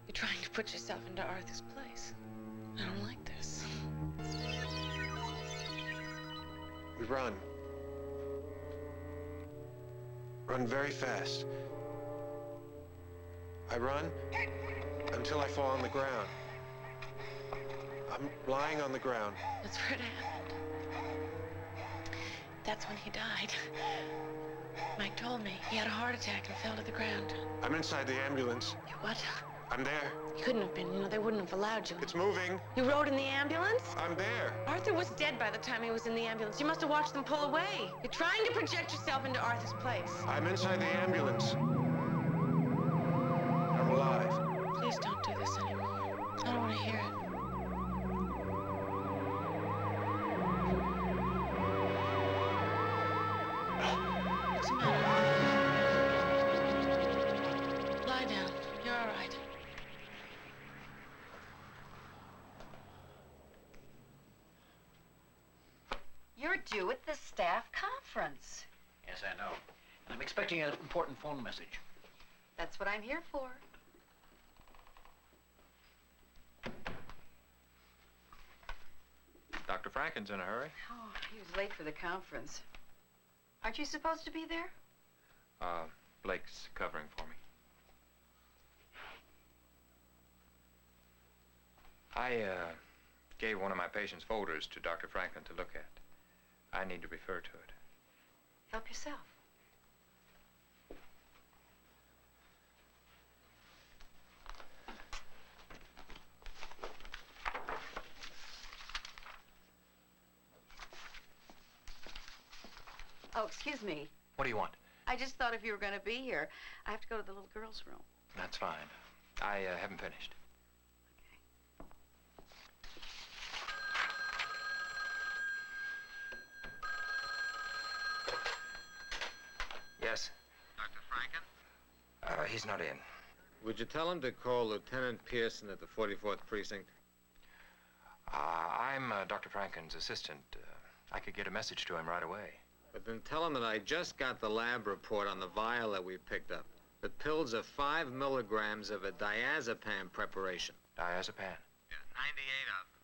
You're trying to put yourself into Arthur's place. I don't like this. We run. Run very fast. I run until I fall on the ground. I'm lying on the ground. That's where it happened. That's when he died. Mike told me he had a heart attack and fell to the ground. I'm inside the ambulance. You what? I'm there. You couldn't have been. You know, they wouldn't have allowed you. It's moving. You rode in the ambulance? I'm there. Arthur was dead by the time he was in the ambulance. You must have watched them pull away. You're trying to project yourself into Arthur's place. I'm inside the ambulance. I'm alive. Please don't do this anymore. I don't want to hear it. What's the matter? Lie down. You're all right. due at the staff conference. Yes, I know. And I'm expecting an important phone message. That's what I'm here for. Dr. Franken's in a hurry. Oh, he was late for the conference. Aren't you supposed to be there? Blake's covering for me. I gave one of my patient's folders to Dr. Franken to look at. I need to refer to it. Help yourself. Oh, excuse me. What do you want? I just thought if you were going to be here, I have to go to the little girl's room. That's fine. I haven't finished. Yes? Dr. Franken? He's not in. Would you tell him to call Lieutenant Pearson at the 44th Precinct? I'm Dr. Franken's assistant. I could get a message to him right away. But then tell him that I just got the lab report on the vial that we picked up. The pills are 5 milligrams of a diazepam preparation. Diazepam? Yeah, 98 of them.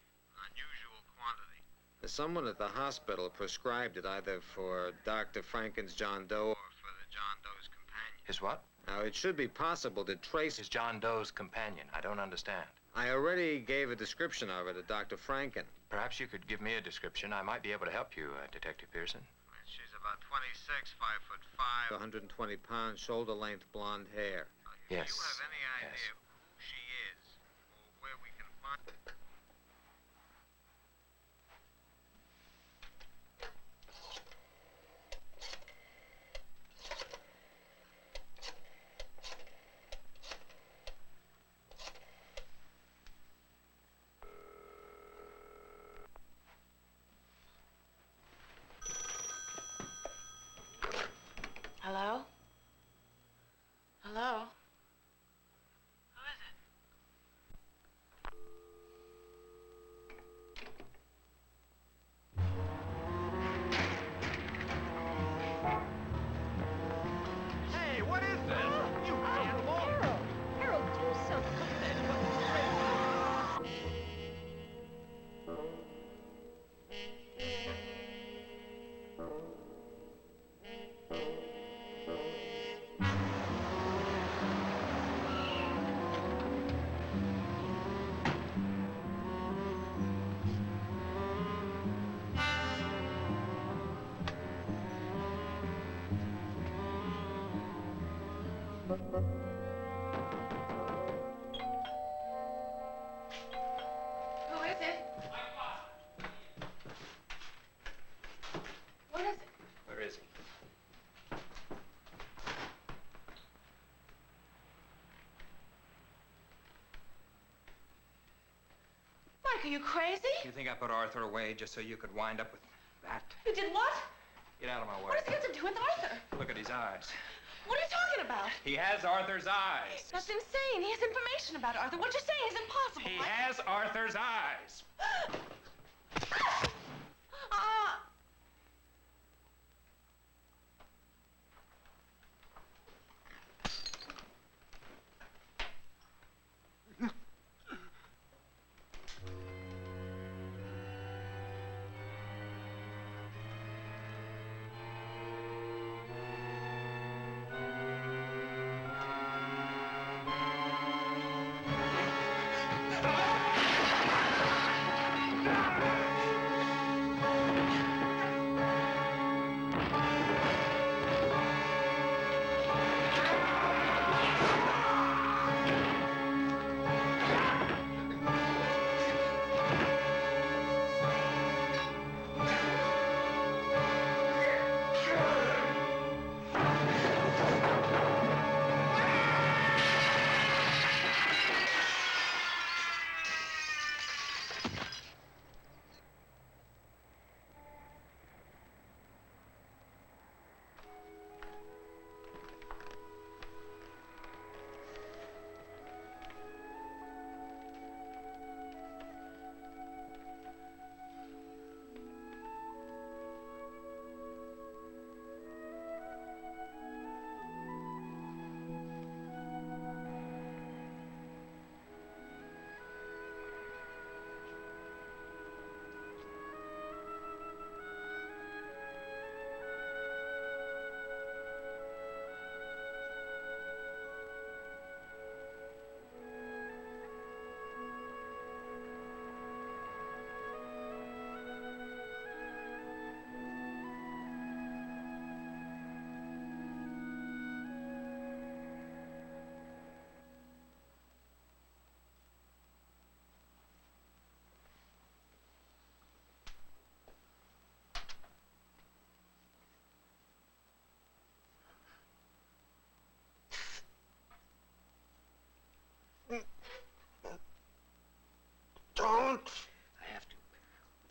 Unusual quantity. Someone at the hospital prescribed it either for Dr. Franken's John Doe or for the John Doe's companion. His what? Now, it should be possible to trace... His John Doe's companion. I don't understand. I already gave a description of it to Dr. Franken. Perhaps you could give me a description. I might be able to help you, Detective Pearson. She's about 26, 5'5", 120 pounds, shoulder-length blonde hair. Yes. Do you have any idea who she is or where we can find her? Hello? Hello? Who is it? Hey, what is this? You animal! Harold, do something. Who is it? What is it? Where is he? Mike, are you crazy? You think I put Arthur away just so you could wind up with that? You did what? Get out of my way. What does he have to do with Arthur? Look at his eyes. What are you talking about? He has Arthur's eyes. That's insane. He has information about Arthur. What you're saying is impossible. He has Arthur's eyes. Ah!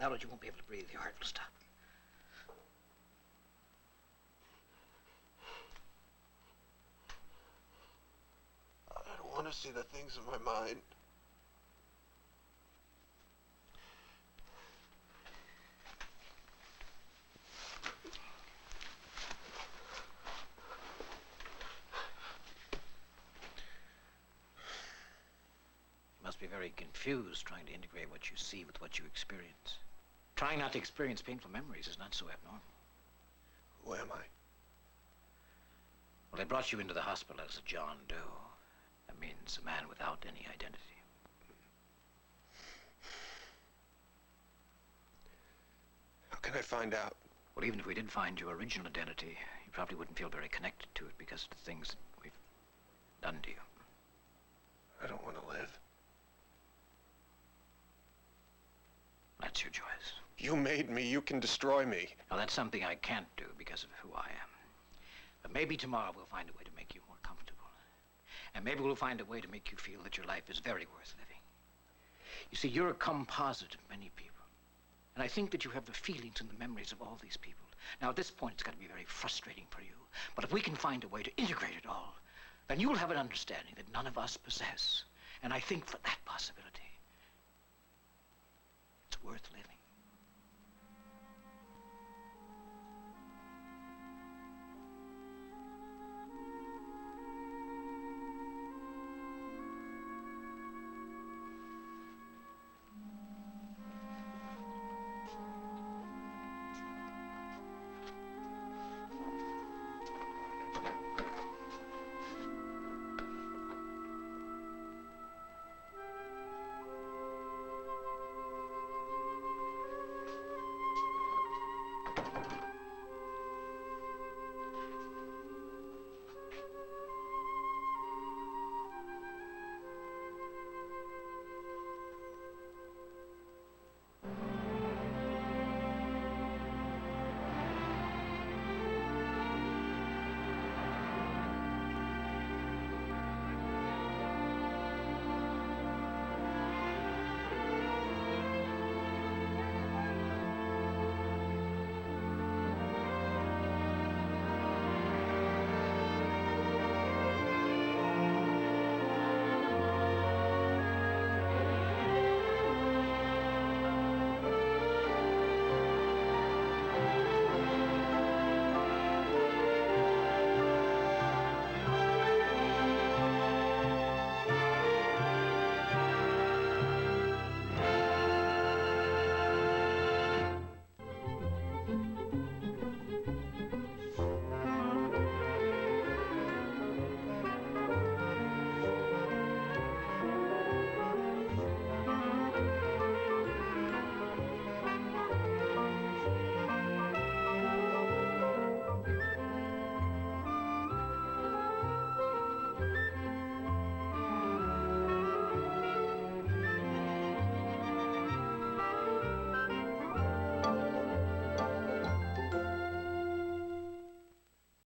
Without it, you won't be able to breathe. Your heart will stop. I don't want to see the things in my mind. You must be very confused trying to integrate what you see with what you experience. Trying not to experience painful memories is not so abnormal. Who am I? Well, they brought you into the hospital as a John Doe. That means a man without any identity. How can I find out? Well, even if we did find your original identity, you probably wouldn't feel very connected to it because of the things that we've done to you. I don't want to live. That's your choice. You made me. You can destroy me. Now, that's something I can't do because of who I am. But maybe tomorrow we'll find a way to make you more comfortable. And maybe we'll find a way to make you feel that your life is very worth living. You see, you're a composite of many people. And I think that you have the feelings and the memories of all these people. Now, at this point, it's got to be very frustrating for you. But if we can find a way to integrate it all, then you will have an understanding that none of us possess. And I think for that possibility, it's worth living.